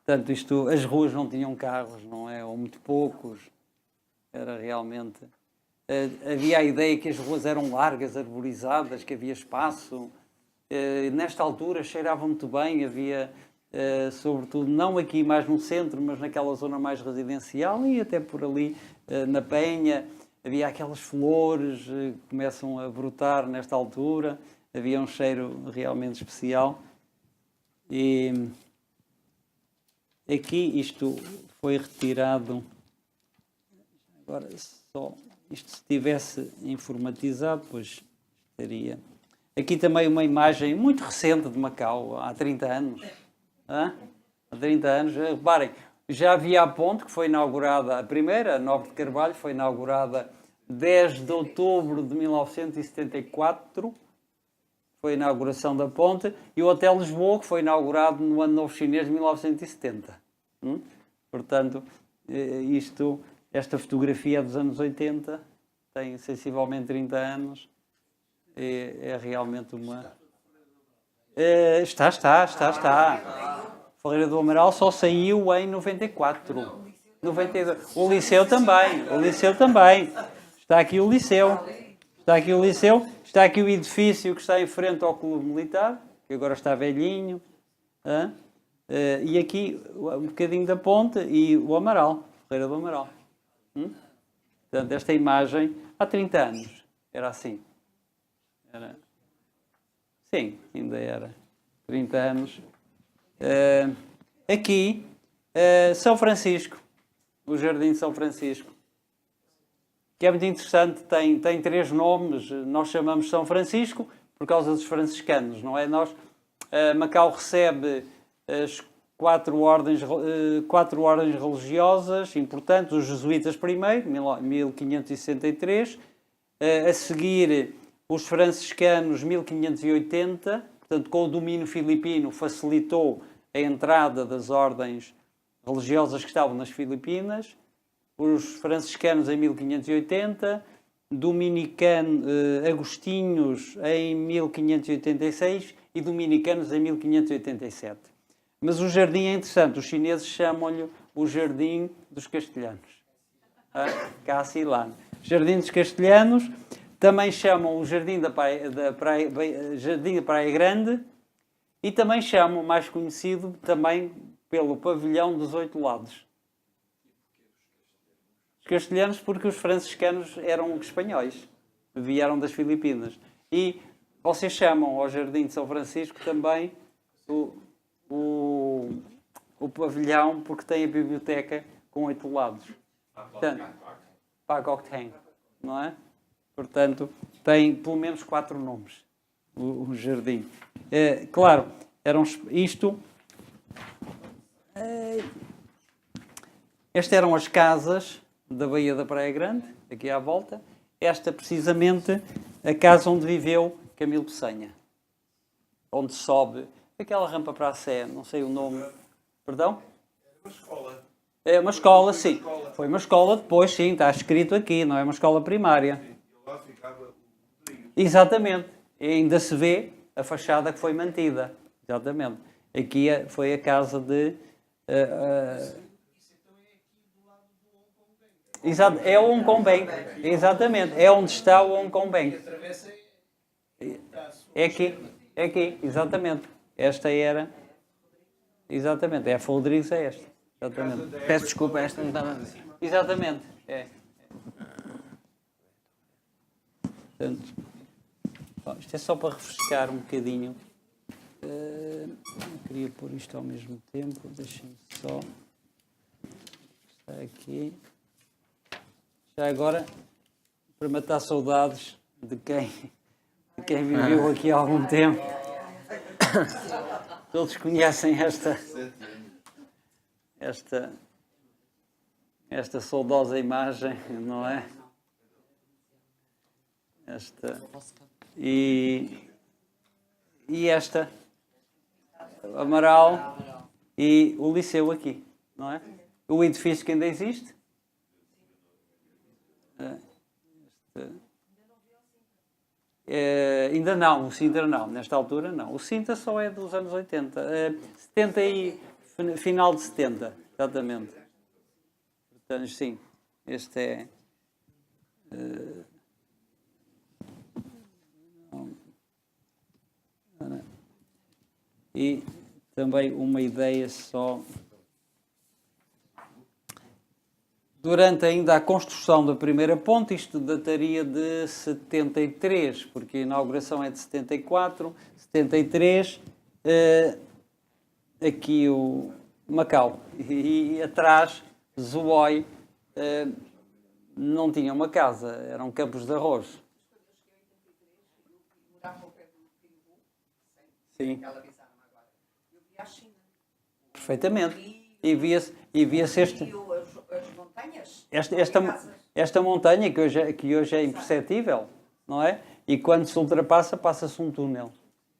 Speaker 2: Portanto, as ruas não tinham carros, não é? Ou muito poucos. Era realmente... havia a ideia que as ruas eram largas, arborizadas, que havia espaço. Nesta altura cheirava muito bem, havia, sobretudo, não aqui mais no centro, mas naquela zona mais residencial e até por ali, na Penha, havia aquelas flores que começam a brotar nesta altura, havia um cheiro realmente especial. E aqui isto foi retirado, agora só, isto se tivesse informatizado, pois estaria. Aqui também uma imagem muito recente de Macau, há 30 anos. Há 30 anos, reparem, já havia a ponte que foi inaugurada, a primeira, a 9 de Carvalho, foi inaugurada 10 de outubro de 1974, foi a inauguração da ponte, e o Hotel Lisboa, que foi inaugurado no Ano Novo Chinês de 1970. Portanto, esta fotografia é dos anos 80, tem sensivelmente 30 anos, é realmente uma... Está. Ferreira do Amaral só saiu em 94. 92. O Liceu também. Está aqui o Liceu. Está aqui o edifício que está em frente ao Clube Militar, que agora está velhinho. E aqui um bocadinho da ponte e o Amaral, Ferreira do Amaral. Portanto, esta imagem, há 30 anos, era assim. Sim, ainda era. 30 anos. Aqui, São Francisco, o Jardim de São Francisco, que é muito interessante, tem 3 nomes. Nós chamamos São Francisco por causa dos franciscanos, não é? Macau recebe as 4 ordens religiosas importantes, os jesuítas primeiro, 1563, a seguir os franciscanos, 1580, portanto, com o domínio filipino facilitou a entrada das ordens religiosas que estavam nas Filipinas, os franciscanos em 1580, agostinhos em 1586 e dominicanos em 1587. Mas o jardim é interessante, os chineses chamam-lhe o Jardim dos Castelhanos. Casilan. Jardim dos Castelhanos, também chamam o Jardim da Praia Grande e também chamam, mais conhecido, também pelo Pavilhão dos 8 Lados. Os castelhanos porque os franciscanos eram espanhóis, vieram das Filipinas. E vocês chamam ao Jardim de São Francisco também o pavilhão porque tem a biblioteca com 8 lados. Portanto, Pagocteng, não é? Portanto, tem pelo menos 4 nomes, o jardim. Claro, estas eram as casas da Baía da Praia Grande, aqui à volta. Esta, precisamente, a casa onde viveu Camilo Peçanha. Onde sobe aquela rampa para a Sé, não sei o nome. Perdão?
Speaker 5: Uma escola.
Speaker 2: É uma escola, sim. Foi uma escola depois, sim, está escrito aqui, não é uma escola primária.
Speaker 5: E lá ficava o Rodrigo.
Speaker 2: Exatamente. E ainda se vê a fachada que foi mantida. Exatamente. Aqui foi a casa de... Exato, é o Hong Kong Bank. Exatamente. É onde está o Hong Kong Bank. É aqui, exatamente. Esta era... Exatamente. É a Rodrigues, é esta. Exatamente.
Speaker 1: Peço desculpa, esta não estava...
Speaker 2: Exatamente. É. Portanto, bom, isto é só para refrescar um bocadinho queria pôr isto ao mesmo tempo, deixem-me só. Está aqui. Já agora, para matar saudades de quem viveu aqui há algum tempo. Todos conhecem esta saudosa imagem, não é? E esta, Amaral e o Liceu aqui, não é? O edifício que ainda existe. Ainda não, o Sintra não, nesta altura não. O Sintra só é dos anos 80, 70 e final de 70, exatamente. Portanto, sim, este é... E também uma ideia só... Durante ainda a construção da primeira ponte, isto dataria de 73, porque a inauguração é de 74, 73, aqui o Macau. E atrás, Zwolle, não tinha uma casa, eram campos de arroz. Sim. Perfeitamente. E via-se esta montanha que hoje é imperceptível, não é? E quando se ultrapassa, passa-se um túnel.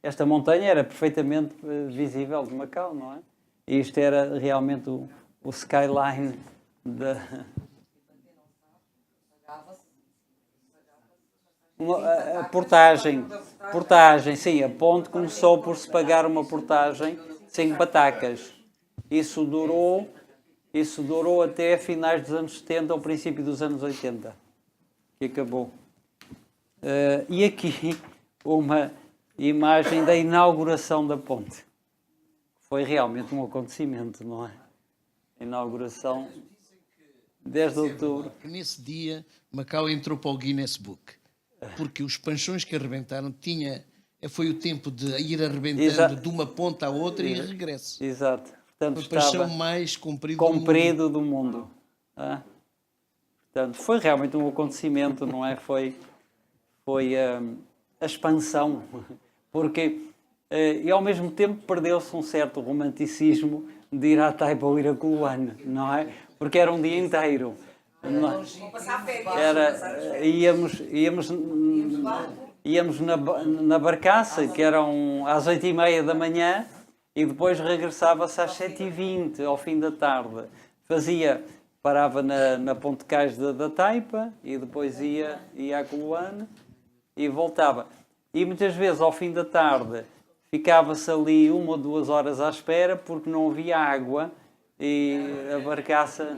Speaker 2: Esta montanha era perfeitamente visível de Macau, não é? E isto era realmente o skyline da... A portagem, sim, a ponte começou por se pagar uma portagem sem patacas. Isso durou até finais dos anos 70 ou princípio dos anos 80, que acabou. E aqui uma imagem da inauguração da ponte. Foi realmente um acontecimento, não é? A inauguração 10 de outubro.
Speaker 6: Nesse dia, Macau entrou para o Guinness Book, porque os panchões que arrebentaram foi o tempo de ir arrebentando de uma ponta à outra e regresso.
Speaker 2: Exato. Portanto,
Speaker 6: foi o panchão mais
Speaker 2: comprido do mundo. Portanto, foi realmente um acontecimento, não é? Foi a expansão, porque e ao mesmo tempo perdeu-se um certo romanticismo de ir à Taipa ou ir a Coluane, não é? Porque era um dia inteiro. Íamos na barcaça, que eram às 8h30 da manhã, e depois regressava-se às 7h20, ao fim da tarde. Parava na Ponte de Cais da Taipa, e depois ia à Coluane, e voltava. E muitas vezes, ao fim da tarde, ficava-se ali 1 ou 2 horas à espera, porque não havia água, e a barcaça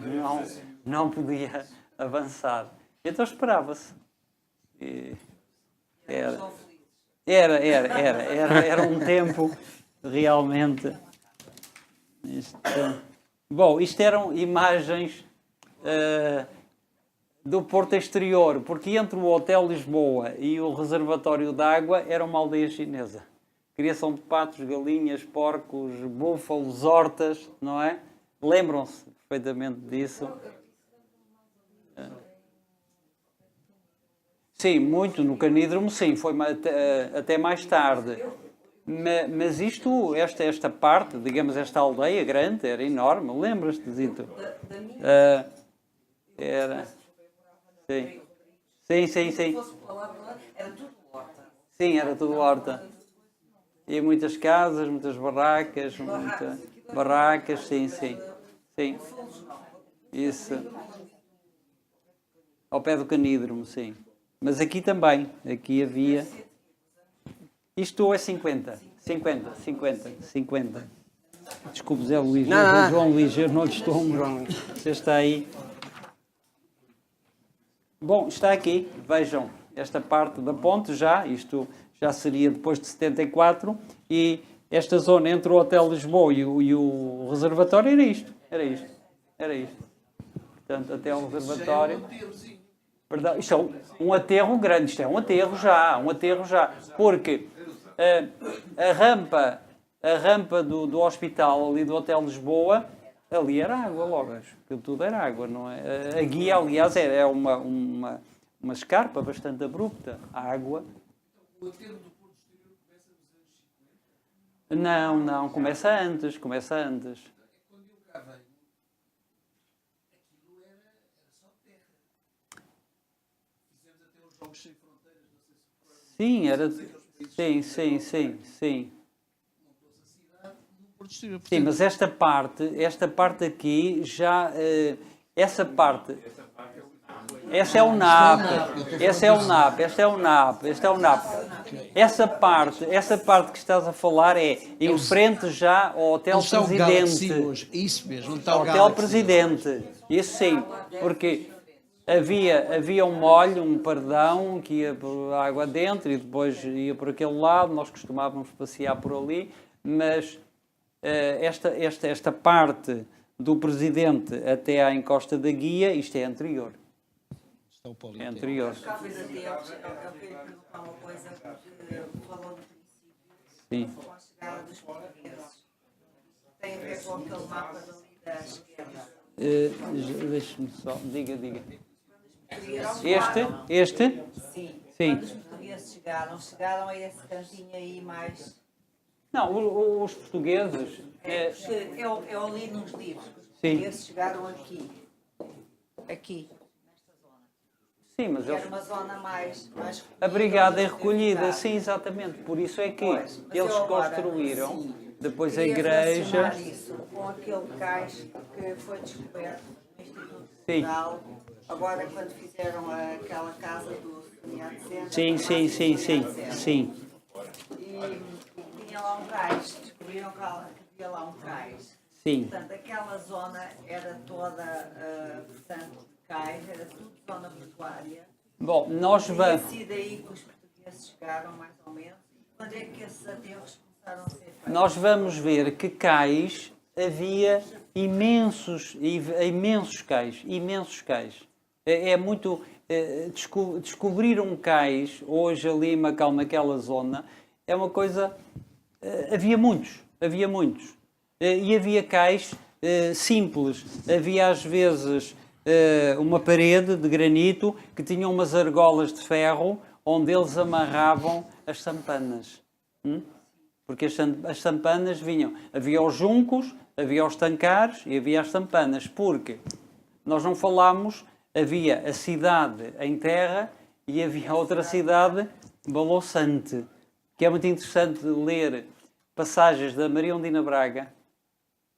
Speaker 2: não podia avançar. Então esperava-se. Era um tempo realmente. Bom, isto eram imagens do Porto Exterior, porque entre o Hotel Lisboa e o reservatório de água era uma aldeia chinesa. Criação de patos, galinhas, porcos, búfalos, hortas, não é? Lembram-se perfeitamente disso. Sim, muito no Canídromo, sim, foi até mais tarde. Mas esta parte, digamos, esta aldeia grande, era enorme, lembras-te, Zito? Era. Sim. Sim.
Speaker 4: Era tudo horta.
Speaker 2: Sim, era tudo horta. E muitas casas, muitas barracas, barracas, sim. Isso. Ao pé do Canídromo, sim. Mas aqui também, aqui havia... Isto é 50. Desculpe, Zé Luís, João Luís, eu não lhe estou... Você está aí. Bom, está aqui, vejam, esta parte da ponte isto já seria depois de 74, e esta zona entre o Hotel Lisboa e o reservatório era isto. Portanto, até o reservatório... Perdão, isto é um aterro grande, isto é um aterro já, porque a rampa a rampa do hospital ali do Hotel Lisboa, ali era água logo, aquilo tudo era água, não é? A guia, aliás, é uma escarpa bastante abrupta, a água.
Speaker 6: O aterro do Porto Exterior começa nos anos 50?
Speaker 2: Não, começa antes.
Speaker 6: Quando eu cá venho, aquilo era só terra. Fizemos até os Jogos Sem Fronteiras, não sei se recordas.
Speaker 2: Sim, era... Sim.
Speaker 6: Montou-se a cidade no Porto Exterior.
Speaker 2: Sim, mas esta parte aqui já... essa parte... Essa é o NAP. Essa parte que estás a falar é em frente já ao Hotel
Speaker 6: Onde está o Galaxy
Speaker 2: Presidente.
Speaker 6: hoje. Isso mesmo, onde está o
Speaker 2: Hotel
Speaker 6: Galaxy.
Speaker 2: Presidente. Isso sim, porque havia um molho, um pardão que ia por água dentro e depois ia por aquele lado. Nós costumávamos passear por ali, mas esta parte do Presidente até à encosta da Guia, isto é anterior.
Speaker 6: Está o Poli.
Speaker 2: É anterior.
Speaker 4: Cabo de Deus, eu queria perguntar uma coisa que falou no princípio,
Speaker 2: Sim.
Speaker 4: com a chegada dos portugueses. Tem a ver com aquele mapa dali da esquerda.
Speaker 2: Deixe-me só, diga.
Speaker 4: Chegaram,
Speaker 2: Este?
Speaker 4: sim.
Speaker 2: Sim.
Speaker 4: Quando os portugueses chegaram a esse cantinho aí mais...
Speaker 2: Não, os portugueses...
Speaker 4: Eu li nos livros que os
Speaker 2: Sim.
Speaker 4: portugueses chegaram aqui. Aqui.
Speaker 2: Sim, mas
Speaker 4: Que era
Speaker 2: eles...
Speaker 4: uma zona mais
Speaker 2: Abrigada e recolhida,
Speaker 4: recolhida.
Speaker 2: sim, exatamente. Por isso é que
Speaker 4: Pois, mas
Speaker 2: eles
Speaker 4: eu agora,
Speaker 2: construíram
Speaker 4: sim,
Speaker 2: depois a
Speaker 4: queria
Speaker 2: igreja...
Speaker 4: relacionar isso com aquele cais que foi descoberto no Instituto de
Speaker 2: Sim.
Speaker 4: Portugal, agora quando fizeram aquela casa do Sr. Centro.
Speaker 2: Sim.
Speaker 4: E tinha lá um cais, descobriram que havia lá um cais.
Speaker 2: Sim.
Speaker 4: Portanto, aquela zona era toda, portanto, cais, era tudo zona portuária.
Speaker 2: Bom, nós
Speaker 4: Tinha
Speaker 2: vamos...
Speaker 4: sido aí que os portugueses chegaram, mais ou menos. Quando é que esses aterros começaram a ser feitos?
Speaker 2: Nós vamos ver que cais havia imensos cais. É muito... descobrir um cais, hoje ali em Macau, naquela zona, é uma coisa... havia muitos. E havia cais simples. Havia às vezes uma parede de granito que tinha umas argolas de ferro onde eles amarravam as sampanas. Porque as sampanas vinham... Havia os juncos, havia os tancares e havia as sampanas. Porque nós não falámos... Havia a cidade em terra e havia outra cidade baloçante, que é muito interessante ler passagens da Maria Ondina Braga,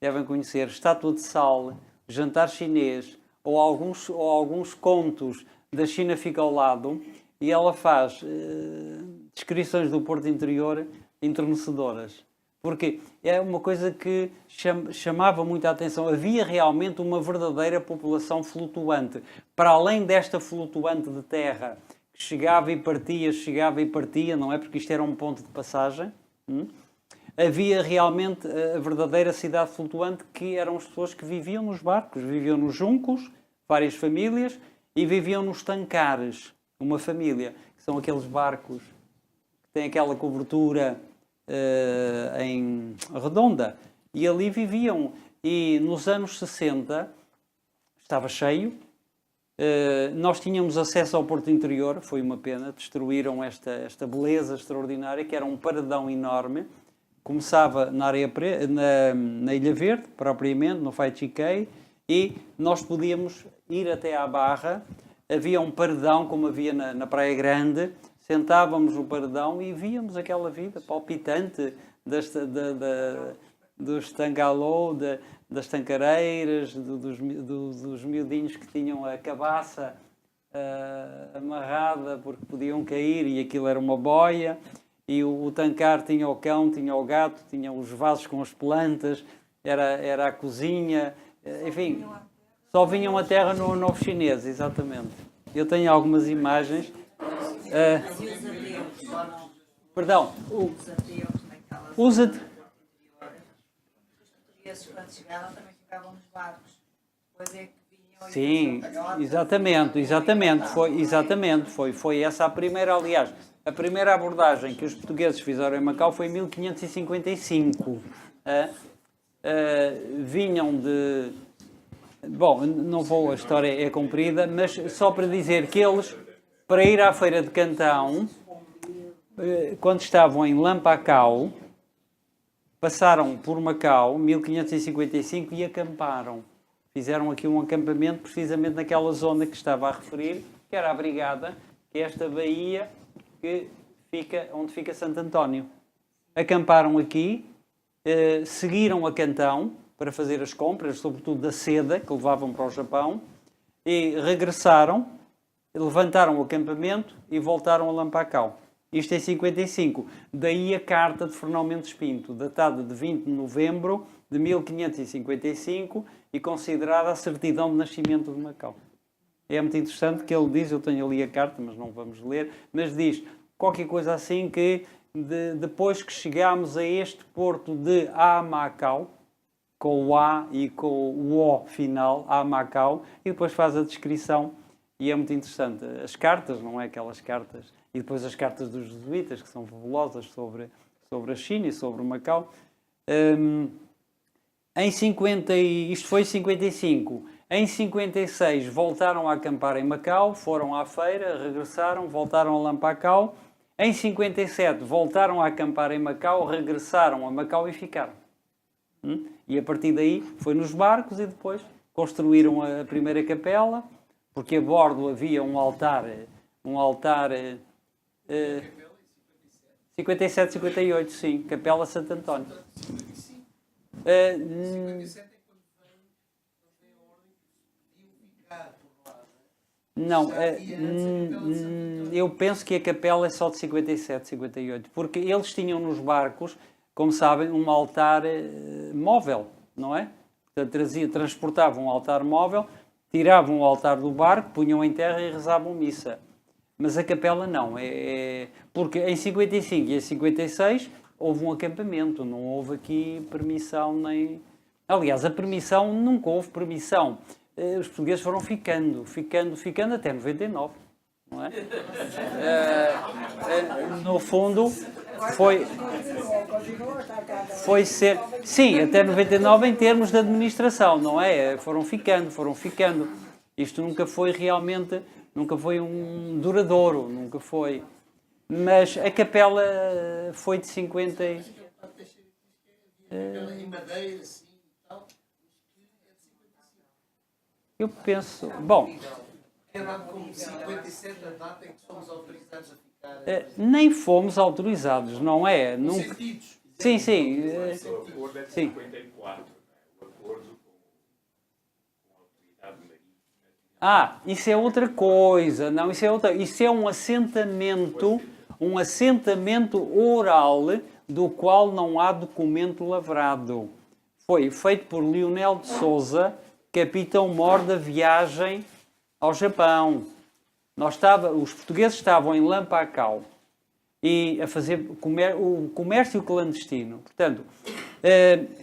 Speaker 2: devem conhecer, Estátua de Sal, Jantar Chinês, ou alguns contos da China Fica ao Lado, e ela faz descrições do Porto Interior enternecedoras. Porque é uma coisa que chamava muita atenção. Havia realmente uma verdadeira população flutuante. Para além desta flutuante de terra, que chegava e partia, não é? Porque isto era um ponto de passagem. Havia realmente a verdadeira cidade flutuante, que eram as pessoas que viviam nos barcos, viviam nos juncos, várias famílias, e viviam nos tancares, uma família, que são aqueles barcos que têm aquela cobertura... em redonda, e ali viviam, e nos anos 60 estava cheio, nós tínhamos acesso ao Porto Interior, foi uma pena, destruíram esta beleza extraordinária, que era um paradão enorme, começava na na Ilha Verde, propriamente, no Faichiquei, e nós podíamos ir até à Barra, havia um paradão, como havia na Praia Grande, sentávamos no paredão e víamos aquela vida palpitante dos tangalô, das tancareiras, dos miudinhos que tinham a cabaça amarrada porque podiam cair e aquilo era uma boia. E o tancar tinha o cão, tinha o gato, tinha os vasos com as plantas, era a cozinha, enfim, só vinham a terra no Novo Chinês, exatamente. Eu tenho algumas imagens.
Speaker 4: E os ateus, só não...
Speaker 2: Perdão,
Speaker 4: Os ateus naquela
Speaker 2: os
Speaker 4: zona interior. Os portugueses, quando chegaram, também ficavam nos barcos. Depois é que vinham...
Speaker 2: Sim, exatamente. Foi essa a primeira, aliás. a primeira abordagem que os portugueses fizeram em Macau foi em 1555. Vinham de... Bom, não vou, a história é comprida, mas só para dizer que eles, para ir à Feira de Cantão, quando estavam em Lampacau, passaram por Macau, 1555, e acamparam. Fizeram aqui um acampamento precisamente naquela zona que estava a referir, que era a Brigada, que é esta baía onde fica Santo António. Acamparam aqui, seguiram a Cantão para fazer as compras, sobretudo da seda que levavam para o Japão, e regressaram, levantaram o acampamento e voltaram a Lampacau. Isto em 55. Daí a carta de Fernão Mendes Pinto, datada de 20 de novembro de 1555 e considerada a certidão de nascimento de Macau. É muito interessante que ele diz, eu tenho ali a carta, mas não vamos ler, mas diz qualquer coisa assim que depois que chegámos a este porto de Amacau, com o A e com o O final, Amacau, e depois faz a descrição, e é muito interessante. As cartas, não é aquelas cartas, e depois as cartas dos jesuítas, que são fabulosas sobre a China e sobre Macau. Isto foi em 55. Em 56 voltaram a acampar em Macau, foram à feira, regressaram, voltaram a Lampacau. Em 57 voltaram a acampar em Macau, regressaram a Macau e ficaram. E a partir daí foi nos barcos e depois construíram a primeira capela, porque a bordo havia um altar 57, 58, sim, Capela Santo António. Não, eu penso que a capela é só de 57, 58, porque eles tinham nos barcos, como sabem, um altar móvel, não é? Portanto, transportavam um altar móvel, tiravam o altar do barco, punham em terra e rezavam missa. Mas a capela não, porque em 55 e em 56 houve um acampamento, não houve aqui permissão nem... Aliás, a permissão, nunca houve permissão. Os portugueses foram ficando até 99, não é? No fundo, foi ser... Sim, até 99 em termos de administração, não é? Foram ficando. Isto nunca foi realmente... Nunca foi um duradouro, nunca foi. Mas a capela foi de 50... Em madeira, assim, e tal. Eu penso... Bom...
Speaker 6: É dado como 57 a data em que somos autorizados a ficar...
Speaker 2: Nem fomos autorizados, não é? Nunca...
Speaker 6: Sentidos.
Speaker 2: Sim, sim.
Speaker 5: O acordo é de 54, o acordo com a autoridade marítima.
Speaker 2: Isso é outra coisa. Não, isso é outra. Isso é um assentamento oral do qual não há documento lavrado. Foi feito por Leonel de Sousa, capitão-mor da viagem ao Japão. Os portugueses estavam em Lampacau e a fazer o comércio clandestino. Portanto,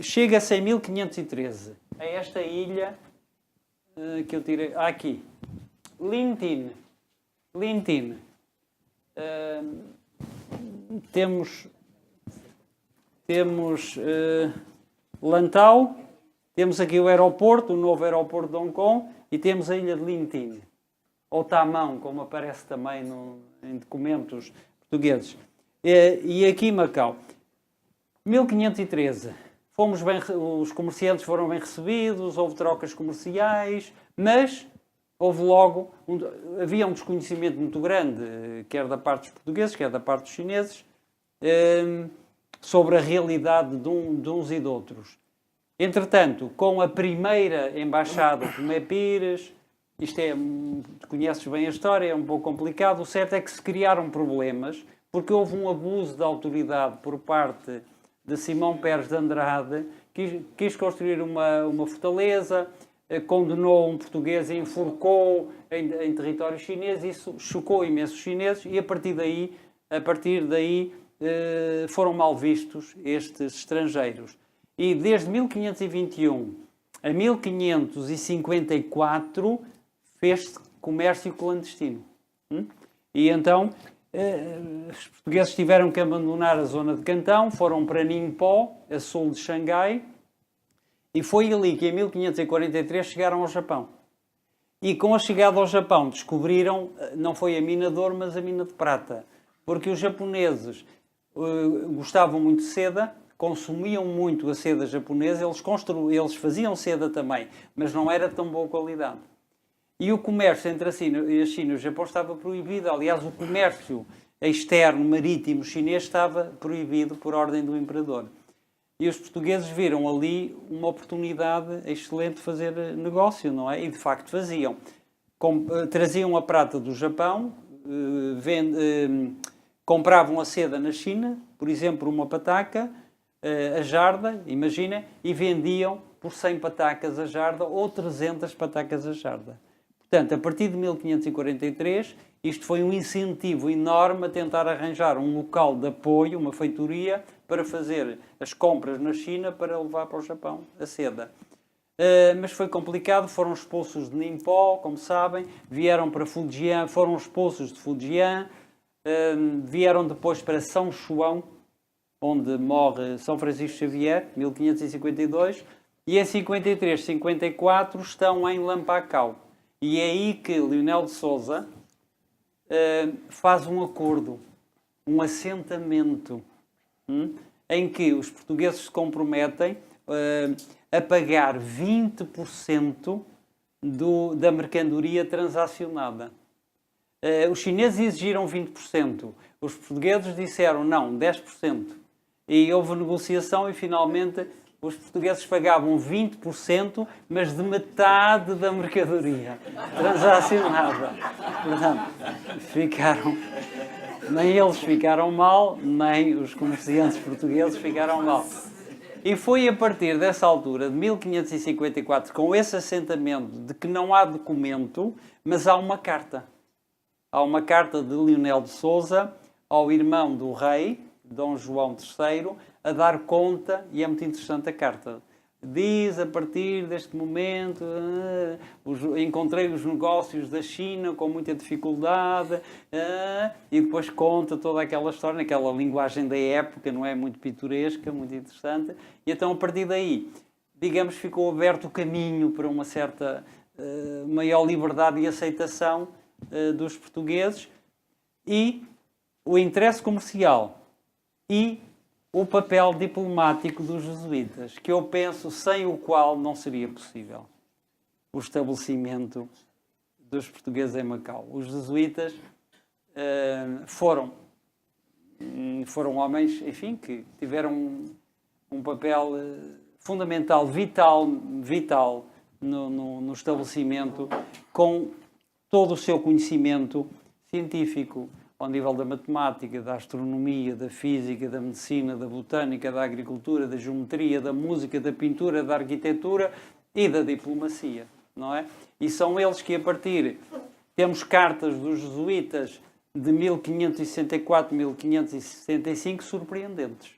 Speaker 2: chega-se em 1513 a esta ilha que eu tirei aqui, Lintin. Temos Lantau, temos aqui o aeroporto, o novo aeroporto de Hong Kong, e temos a ilha de Lintin, ou Tamão, como aparece também em documentos portugueses. E aqui Macau. 1513. Os comerciantes foram bem recebidos, houve trocas comerciais, mas havia um desconhecimento muito grande, quer da parte dos portugueses, quer da parte dos chineses, sobre a realidade de uns e de outros. Entretanto, com a primeira embaixada de Tomé Pires, conheces bem a história, é um pouco complicado, o certo é que se criaram problemas, porque houve um abuso de autoridade por parte de Simão Pérez de Andrade, quis construir uma fortaleza, condenou um português e enforcou em território chinês. Isso chocou imenso os chineses e a partir daí foram mal vistos estes estrangeiros. E desde 1521 a 1554 fez-se comércio clandestino. E então os portugueses tiveram que abandonar a zona de Cantão, foram para Ningpo, a sul de Xangai, e foi ali que em 1543 chegaram ao Japão. E com a chegada ao Japão descobriram, não foi a mina de ouro, mas a mina de prata. Porque os japoneses gostavam muito de seda, consumiam muito a seda japonesa, eles faziam seda também, mas não era de tão boa qualidade. E o comércio entre a China e o Japão estava proibido. Aliás, o comércio externo, marítimo, chinês estava proibido por ordem do imperador. E os portugueses viram ali uma oportunidade excelente de fazer negócio, não é? E de facto faziam. Traziam a prata do Japão, compravam a seda na China, por exemplo, uma pataca, a jarda, imagina, e vendiam por 100 patacas a jarda ou 300 patacas a jarda. Portanto, a partir de 1543, isto foi um incentivo enorme a tentar arranjar um local de apoio, uma feitoria, para fazer as compras na China para levar para o Japão a seda. Mas foi complicado, foram expulsos de Ningpo, como sabem, vieram para Fujian, foram expulsos de Fujian, vieram depois para São João, onde morre São Francisco Xavier, 1552, e em 53, 54 estão em Lampacau. E é aí que Leonel de Sousa faz um acordo, um assentamento, em que os portugueses se comprometem a pagar 20% da mercadoria transacionada. Os chineses exigiram 20%, os portugueses disseram não, 10%. E houve negociação e finalmente os portugueses pagavam 20%, mas de metade da mercadoria transacionada. Portanto, nem eles ficaram mal, nem os comerciantes portugueses ficaram mal. E foi a partir dessa altura, de 1554, com esse assentamento de que não há documento, mas há uma carta. Há uma carta de Leonel de Sousa ao irmão do rei, Dom João III, a dar conta, e é muito interessante a carta. Diz, a partir deste momento, encontrei os negócios da China com muita dificuldade, e depois conta toda aquela história, naquela linguagem da época, não é? Muito pitoresca, muito interessante. E então, a partir daí, digamos, ficou aberto o caminho para uma certa maior liberdade e aceitação dos portugueses, e o interesse comercial e o papel diplomático dos jesuítas, que eu penso sem o qual não seria possível o estabelecimento dos portugueses em Macau. Os jesuítas foram homens, enfim, que tiveram um papel fundamental, vital no estabelecimento, com todo o seu conhecimento científico, ao nível da matemática, da astronomia, da física, da medicina, da botânica, da agricultura, da geometria, da música, da pintura, da arquitetura e da diplomacia, não é? E são eles que, a partir... Temos cartas dos jesuítas de 1564, 1565 surpreendentes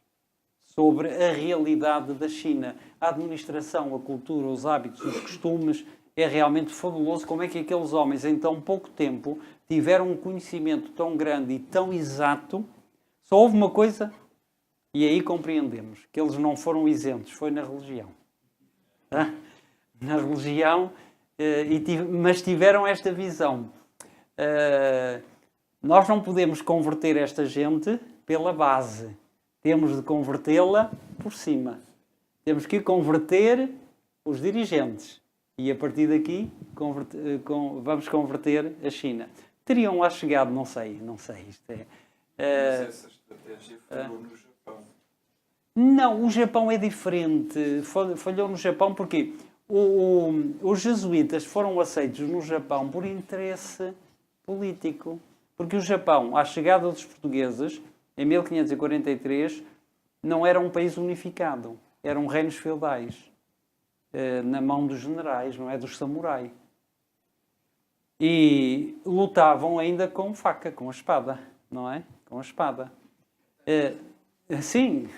Speaker 2: sobre a realidade da China. A administração, a cultura, os hábitos, os costumes... É realmente fabuloso como é que aqueles homens, em tão pouco tempo, tiveram um conhecimento tão grande e tão exato. Só houve uma coisa, e aí compreendemos, que eles não foram isentos, foi na religião. Na religião, mas tiveram esta visão. Nós não podemos converter esta gente pela base. Temos de convertê-la por cima. Temos que converter os dirigentes. E a partir daqui vamos converter a China. Teriam lá chegado, não sei. Isto é,
Speaker 8: mas essa estratégia falhou no Japão.
Speaker 2: Não, o Japão é diferente. Falhou no Japão porque os jesuítas foram aceitos no Japão por interesse político. Porque o Japão, à chegada dos portugueses, em 1543, não era um país unificado. Eram reinos feudais. Na mão dos generais, não é? Dos samurais. E lutavam ainda com faca, com a espada, não é? Com a espada. Sim,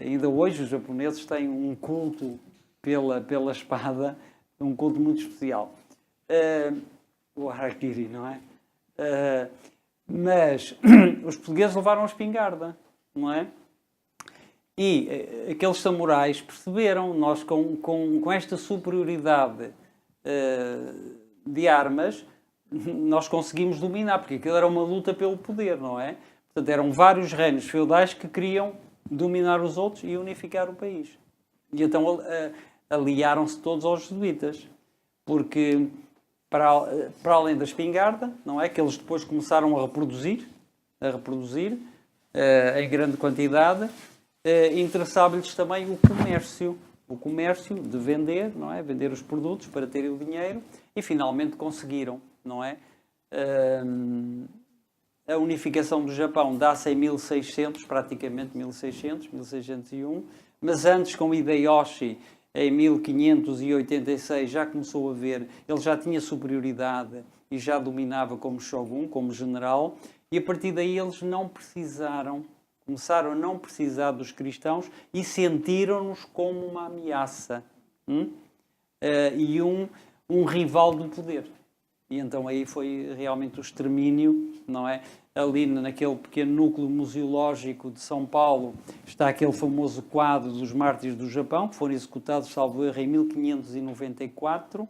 Speaker 2: ainda hoje os japoneses têm um culto pela espada, um culto muito especial. O harakiri, não é? Mas os portugueses levaram a espingarda, não é? E aqueles samurais perceberam, nós com esta superioridade de armas, nós conseguimos dominar, porque aquilo era uma luta pelo poder, não é? Portanto, eram vários reinos feudais que queriam dominar os outros e unificar o país. E então aliaram-se todos aos jesuítas, porque para além da espingarda, não é, que eles depois começaram a reproduzir em grande quantidade, interessava-lhes também o comércio de vender, não é, vender os produtos para terem o dinheiro, e finalmente conseguiram, não é? A unificação do Japão dá-se em 1600, praticamente 1601, mas antes, com Hideyoshi, em 1586, já começou a ver, ele já tinha superioridade e já dominava como shogun, como general, e a partir daí eles começaram a não precisar dos cristãos e sentiram-nos como uma ameaça e um rival do poder. E então aí foi realmente o extermínio, não é? Ali naquele pequeno núcleo museológico de São Paulo está aquele famoso quadro dos mártires do Japão, que foram executados, salvo erro, em 1594.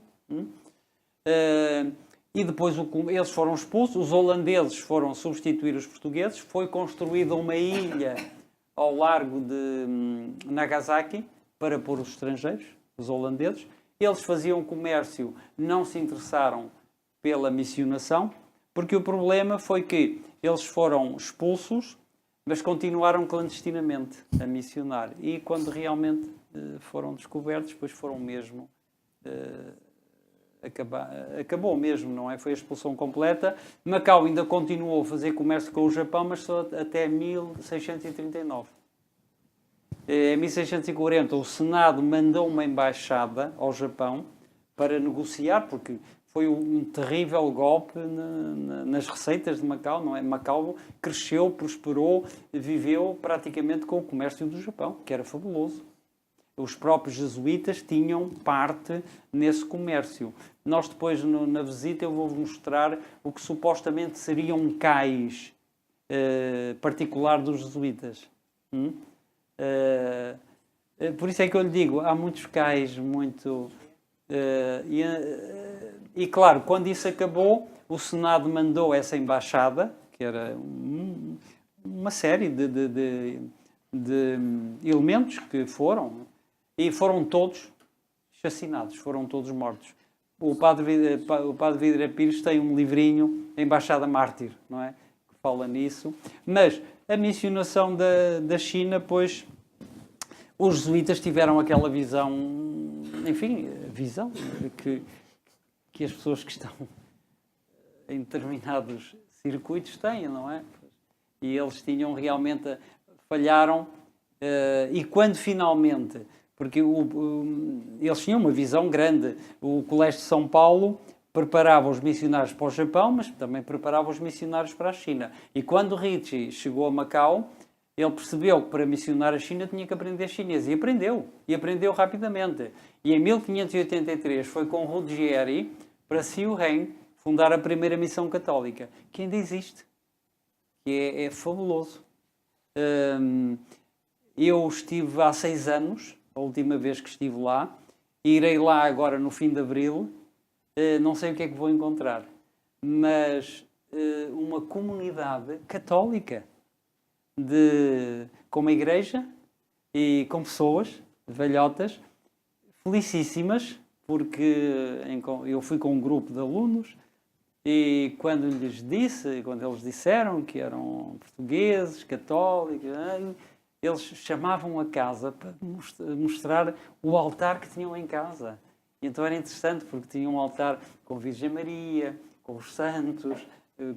Speaker 2: E depois eles foram expulsos, os holandeses foram substituir os portugueses, foi construída uma ilha ao largo de Nagasaki para pôr os estrangeiros, os holandeses. Eles faziam comércio, não se interessaram pela missionação, porque o problema foi que eles foram expulsos, mas continuaram clandestinamente a missionar. E quando realmente foram descobertos, depois foram mesmo... acabou mesmo, não é? Foi a expulsão completa. Macau ainda continuou a fazer comércio com o Japão, mas só até 1639. Em 1640, o Senado mandou uma embaixada ao Japão para negociar, porque foi um terrível golpe nas receitas de Macau, não é? Macau cresceu, prosperou, viveu praticamente com o comércio do Japão, que era fabuloso. Os próprios jesuítas tinham parte nesse comércio. Nós depois, na visita, eu vou-vos mostrar o que supostamente seria um cais particular dos jesuítas. Por isso é que eu lhe digo, há muitos cais, e claro, quando isso acabou, o Senado mandou essa embaixada, que era uma série de elementos que foram todos chacinados, foram todos mortos. O padre Vidra Pires tem um livrinho, Embaixada Mártir, não é? Que fala nisso. Mas a missionação da China, pois, os jesuítas tiveram aquela visão, enfim, visão que as pessoas que estão em determinados circuitos têm, não é? E eles tinham realmente, falharam, e quando finalmente... Porque eles tinham uma visão grande. O Colégio de São Paulo preparava os missionários para o Japão, mas também preparava os missionários para a China. E quando Ritchie chegou a Macau, ele percebeu que para missionar a China tinha que aprender chinês. E aprendeu rapidamente. E em 1583 foi com Ruggieri para Siuren fundar a primeira missão católica, que ainda existe. Que é fabuloso. Eu estive há 6 anos... A última vez que estive lá, irei lá agora no fim de abril, não sei o que é que vou encontrar, mas uma comunidade católica, com uma igreja e com pessoas, velhotas, felicíssimas, porque eu fui com um grupo de alunos e quando eles disseram que eram portugueses, católicos, eles chamavam a casa para mostrar o altar que tinham em casa. E então era interessante, porque tinham um altar com Virgem Maria, com os santos,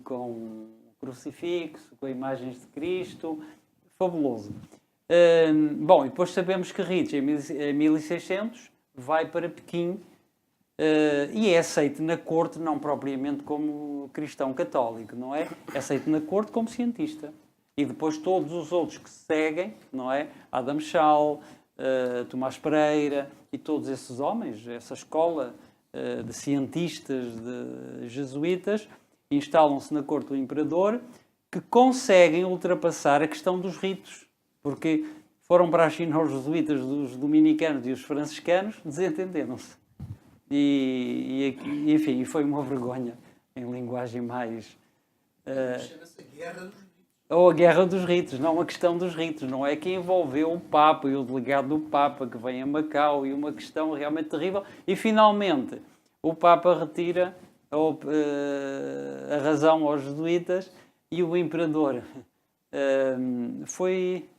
Speaker 2: com o crucifixo, com imagens de Cristo. Fabuloso. Bom, e depois sabemos que Ritchie, em 1600, vai para Pequim e é aceito na corte, não propriamente como cristão católico, não é? É aceito na corte como cientista. E depois todos os outros que seguem, não é? Adam Schall, Tomás Pereira e todos esses homens, essa escola de cientistas, de jesuítas, instalam-se na corte do imperador, que conseguem ultrapassar a questão dos ritos, porque foram para a China os jesuítas, os dominicanos e os franciscanos, desentenderam-se. Enfim, foi uma vergonha, em linguagem mais... ou a guerra dos ritos, não a questão dos ritos, não é que envolveu o Papa e o delegado do Papa que vem a Macau, e uma questão realmente terrível, e finalmente o Papa retira a razão aos jesuítas e o imperador foi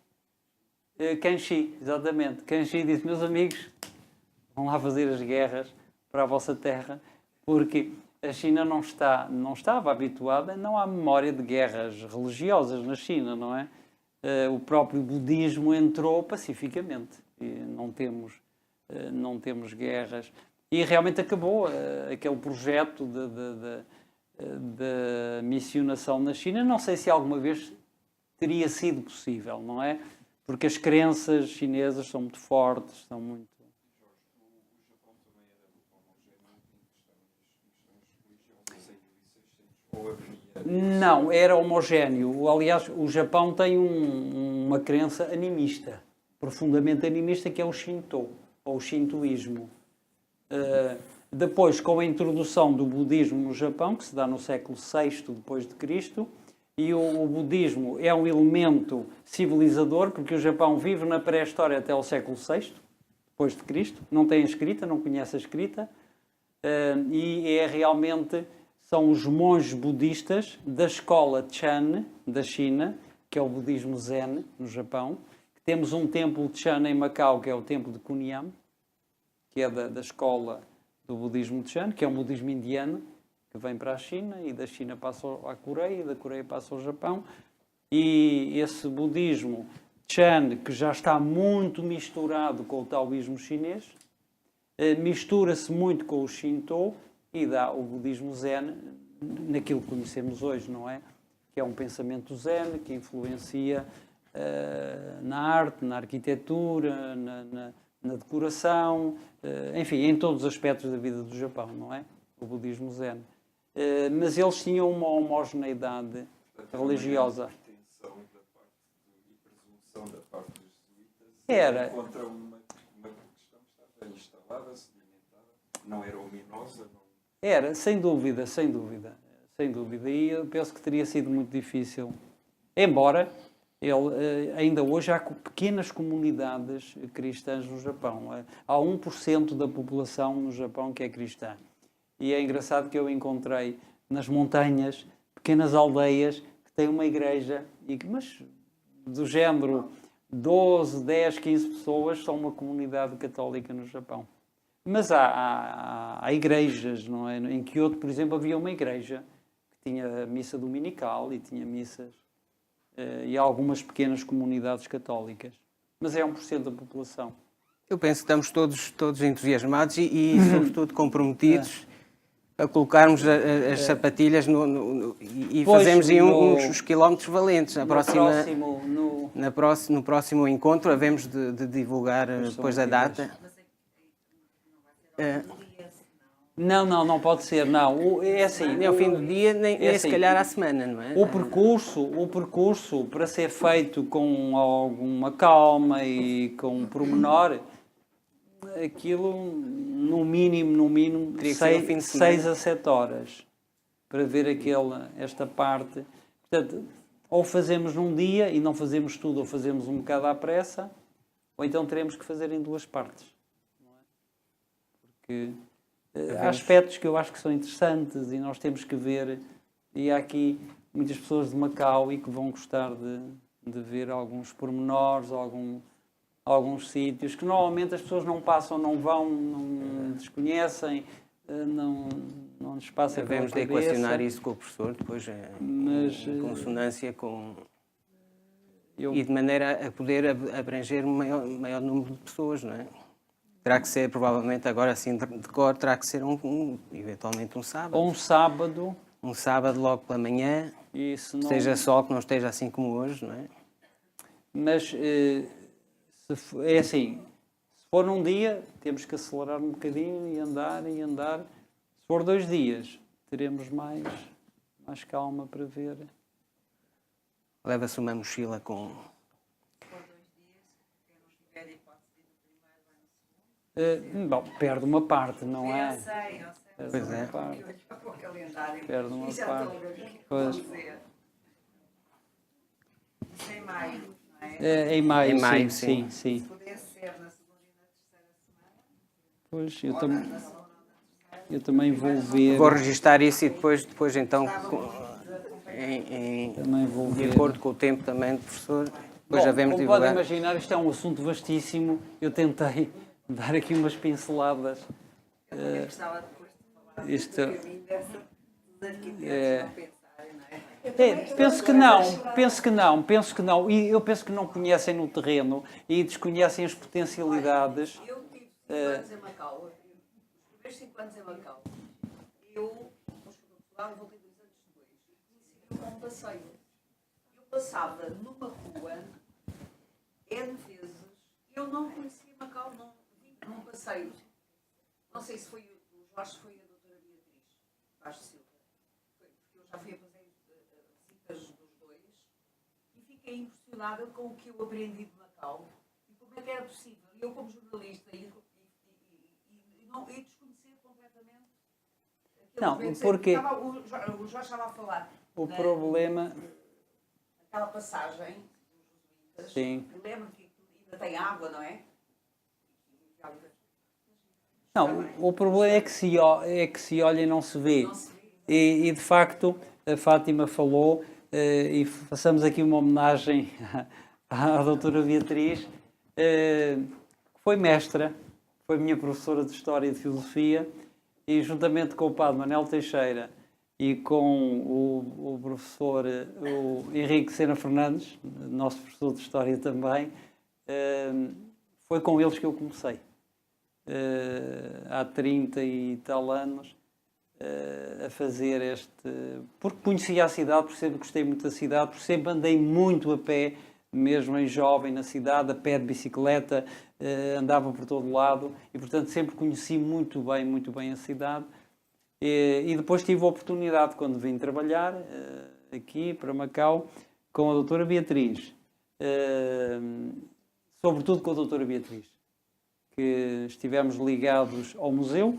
Speaker 2: Kanchi, exatamente. Kanchi disse: meus amigos, vão lá fazer as guerras para a vossa terra, porque a China não estava habituada, não há memória de guerras religiosas na China, não é? O próprio budismo entrou pacificamente e não temos guerras. E realmente acabou aquele projeto de missionação na China. Não sei se alguma vez teria sido possível, não é? Porque as crenças chinesas são muito fortes, são muito... Não, era homogéneo. Aliás, o Japão tem uma crença animista, profundamente animista, que é o Shinto, ou o Shintoísmo. Depois, com a introdução do budismo no Japão, que se dá no século VI depois de Cristo, e o budismo é um elemento civilizador, porque o Japão vive na pré-história até o século VI depois de Cristo, não tem escrita, não conhece a escrita, e realmente são os monges budistas da escola Chan da China, que é o budismo Zen no Japão. Temos um templo de Chan em Macau, que é o templo de Kuniyam, que é da escola do budismo de Chan, que é um budismo indiano, que vem para a China, e da China passa à Coreia, e da Coreia passa ao Japão. E esse budismo Chan, que já está muito misturado com o taoísmo chinês, mistura-se muito com o Shinto e dá o budismo Zen naquilo que conhecemos hoje, não é? Que é um pensamento Zen que influencia na arte, na arquitetura, na decoração, enfim, em todos os aspectos da vida do Japão, não é? O budismo Zen. Mas eles tinham uma homogeneidade religiosa. Era.
Speaker 8: Contra uma questão que estava instalada, sedimentada, não era ominosa.
Speaker 2: Era, sem dúvida, sem dúvida. Sem dúvida. E eu penso que teria sido muito difícil. Embora ainda hoje há pequenas comunidades cristãs no Japão. Há 1% da população no Japão que é cristã. E é engraçado que eu encontrei nas montanhas pequenas aldeias que têm uma igreja, mas do género 12, 10, 15 pessoas são uma comunidade católica no Japão. Mas há igrejas, não é? Em Kyoto, por exemplo, havia uma igreja que tinha missa dominical e tinha missas, e há algumas pequenas comunidades católicas. Mas é 1% da população.
Speaker 1: Eu penso que estamos todos entusiasmados e sobretudo, comprometidos a colocarmos as sapatilhas e fazermos uns quilómetros valentes. No próximo encontro, havemos de divulgar depois a data.
Speaker 2: Não pode ser, não. É assim,
Speaker 1: nem ao fim do dia, nem se calhar à semana, não é?
Speaker 2: O percurso para ser feito com alguma calma e com pormenor, aquilo no mínimo 6 a 7 horas para ver esta parte. Portanto, ou fazemos num dia e não fazemos tudo, ou fazemos um bocado à pressa, ou então teremos que fazer em 2 partes. Não é? Porque há aspectos que eu acho que são interessantes e nós temos que ver, e há aqui muitas pessoas de Macau e que vão gostar de ver alguns pormenores, alguns sítios que normalmente as pessoas não passam, não vão, não desconhecem, não lhes passa pela cabeça.
Speaker 1: Devemos de equacionar isso com o professor, depois em consonância com... E de maneira a poder abranger um maior número de pessoas, não é? Terá que ser, provavelmente, agora assim de cor, terá que ser eventualmente um sábado.
Speaker 2: Ou um sábado.
Speaker 1: Um sábado logo pela manhã, esteja sol, que não esteja assim como hoje, não é?
Speaker 2: Mas... é assim, se for num dia, temos que acelerar um bocadinho e andar. Se for 2 dias, teremos mais mais calma para ver.
Speaker 1: Leva-se uma mochila com...
Speaker 2: Bom, perde uma parte, não é?
Speaker 4: Eu sei.
Speaker 1: Pois é.
Speaker 4: O calendário.
Speaker 2: Perde uma
Speaker 4: E já
Speaker 2: parte.
Speaker 4: estou a ver o que é que
Speaker 2: Pois.
Speaker 4: vou dizer. Isso é em maio, não é?
Speaker 2: Em maio,
Speaker 1: Em maio,
Speaker 2: sim.
Speaker 4: Se pudesse ser na segunda e na terceira semana,
Speaker 2: Pois,
Speaker 4: ou na segunda ou na terceira,
Speaker 2: eu também vou ver.
Speaker 1: Vou registar isso e depois então,
Speaker 2: Também vou
Speaker 1: de
Speaker 2: ver.
Speaker 1: acordo com o tempo também do professor, depois
Speaker 2: Bom,
Speaker 1: já vemos
Speaker 2: como podem
Speaker 1: divulgar.
Speaker 2: imaginar, isto é um assunto vastíssimo. Eu tentei dar aqui umas pinceladas.
Speaker 4: eu também gostava depois de falar
Speaker 2: Isto-
Speaker 4: um bocadinho dos arquitetos
Speaker 2: É.
Speaker 4: não pensarem, não é?
Speaker 2: Penso que não. E eu penso que não conhecem no terreno e desconhecem as potencialidades.
Speaker 4: Eu tive 5 anos em Macau, os primeiros 5 anos em Macau. Eu cheguei a Portugal e voltei 2 anos depois. E conheci um passeio. Eu passava numa rua, N vezes, eu não conhecia Macau, não vim num passeio. Não sei se foi o Jorge, se foi a doutora Beatriz Vaz Silva. Foi, porque eu já fui a fazer visitas dos dois e fiquei impressionada com o que eu aprendi de Macau e como é que era possível. Eu, como jornalista, e desconhecer completamente aquele
Speaker 2: Não,
Speaker 4: momento.
Speaker 2: porque-
Speaker 4: O Jorge estava a falar.
Speaker 2: O problema.
Speaker 4: Aquela passagem dos jesuítas.
Speaker 2: Sim.
Speaker 4: Eu lembro que ainda tem água, não é?
Speaker 2: Não, o problema é que se olha e não se vê.
Speaker 4: Não se vê.
Speaker 2: E de facto, a Fátima falou, e façamos aqui uma homenagem à doutora Beatriz, que foi mestra, foi minha professora de História e de Filosofia, e juntamente com o padre Manuel Teixeira e com o professor o Henrique Sena Fernandes, nosso professor de História também, foi com eles que eu comecei. Há 30 e tal anos a fazer porque conhecia a cidade, porque sempre gostei muito da cidade, porque sempre andei muito a pé, mesmo em jovem na cidade, a pé de bicicleta, andava por todo lado e portanto sempre conheci muito bem a cidade. E depois tive a oportunidade, quando vim trabalhar aqui para Macau, com a doutora Beatriz, sobretudo com a doutora Beatriz, que estivemos ligados ao museu,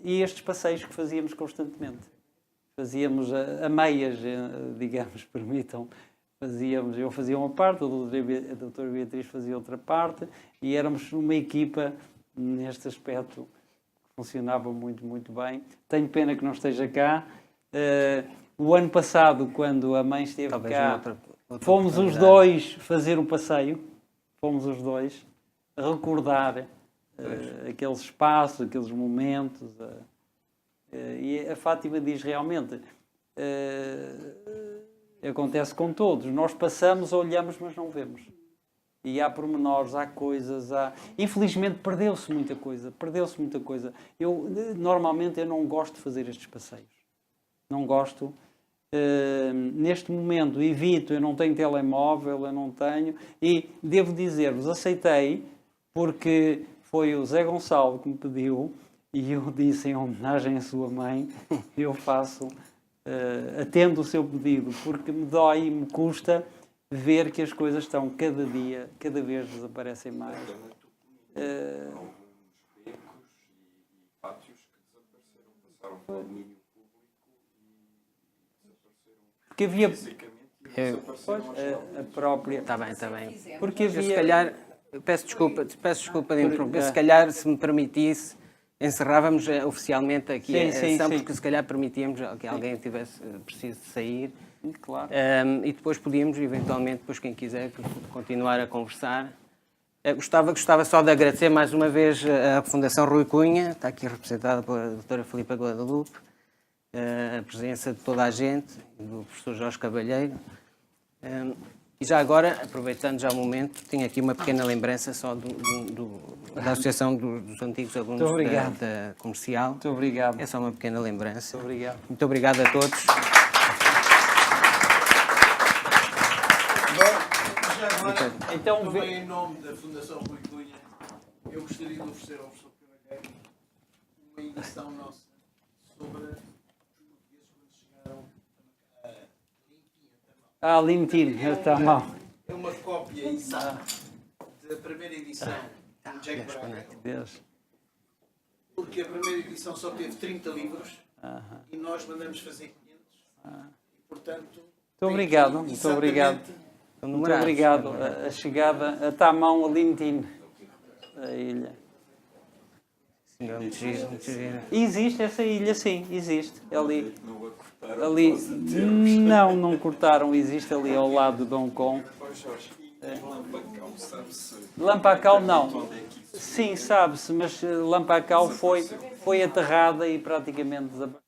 Speaker 2: e estes passeios que fazíamos constantemente. Fazíamos a meias, digamos, permitam. Eu fazia uma parte, a doutora Beatriz fazia outra parte, e éramos uma equipa neste aspecto que funcionava muito bem. Tenho pena que não esteja cá. O ano passado, quando a mãe esteve
Speaker 1: Talvez
Speaker 2: cá,
Speaker 1: outra
Speaker 2: fomos os
Speaker 1: oportunidade.
Speaker 2: dois fazer o passeio. Fomos os dois recordar aqueles espaços, aqueles momentos. E a Fátima diz realmente, acontece com todos. Nós passamos, olhamos, mas não vemos. E há pormenores, há coisas, Infelizmente perdeu-se muita coisa. Normalmente eu não gosto de fazer estes passeios. Não gosto. Neste momento evito, eu não tenho telemóvel, eu não tenho, e devo dizer-vos, aceitei, porque foi o Zé Gonçalo que me pediu, e eu disse em homenagem à sua mãe, eu faço, atendo o seu pedido, porque me dói e me custa ver que as coisas estão cada vez desaparecem mais.
Speaker 8: Alguns becos e pátios que desapareceram, passaram para o domínio público e desapareceram
Speaker 2: Porque havia
Speaker 8: fisicamente e desapareceram
Speaker 2: a própria...
Speaker 1: Está bem.
Speaker 2: Porque
Speaker 1: Eu,
Speaker 2: havia...
Speaker 1: se calhar, eu peço desculpa de interromper, se calhar, se me permitisse, encerrávamos oficialmente aqui a sessão, porque se calhar permitíamos que alguém tivesse preciso de sair.
Speaker 2: Claro.
Speaker 1: E depois podíamos, eventualmente, depois quem quiser, continuar a conversar. Gostava só de agradecer mais uma vez à Fundação Rui Cunha, está aqui representada pela doutora Filipa Guadalupe, a presença de toda a gente, do professor Jorge Cavalheiro. E já agora, aproveitando já o momento, tenho aqui uma pequena lembrança só da Associação dos Antigos Alunos da Comercial.
Speaker 2: Muito obrigado.
Speaker 1: É só uma pequena lembrança.
Speaker 2: Muito obrigado.
Speaker 1: Muito obrigado a todos.
Speaker 9: Já agora,
Speaker 2: Então,
Speaker 9: também em nome da Fundação Rui Cunha, eu gostaria de oferecer ao professor Cavalheiro uma indicação nossa sobre
Speaker 2: Ah, LinkedIn, está mal.
Speaker 9: É uma cópia exata da primeira edição do Jack Braga,
Speaker 2: Deus.
Speaker 9: porque a primeira edição só teve 30 livros e nós mandamos fazer 500. E, portanto,
Speaker 2: Muito obrigado, muito obrigado. Muito obrigado. A chegada está à mão a LinkedIn, a ilha.
Speaker 1: Muito giro, muito giro.
Speaker 2: Existe essa ilha, sim, existe. Ali, não cortaram, existe ali ao lado de Hong Kong. Lampacau não. Sim, sabe-se, mas Lampacau foi aterrada e praticamente desapareceu.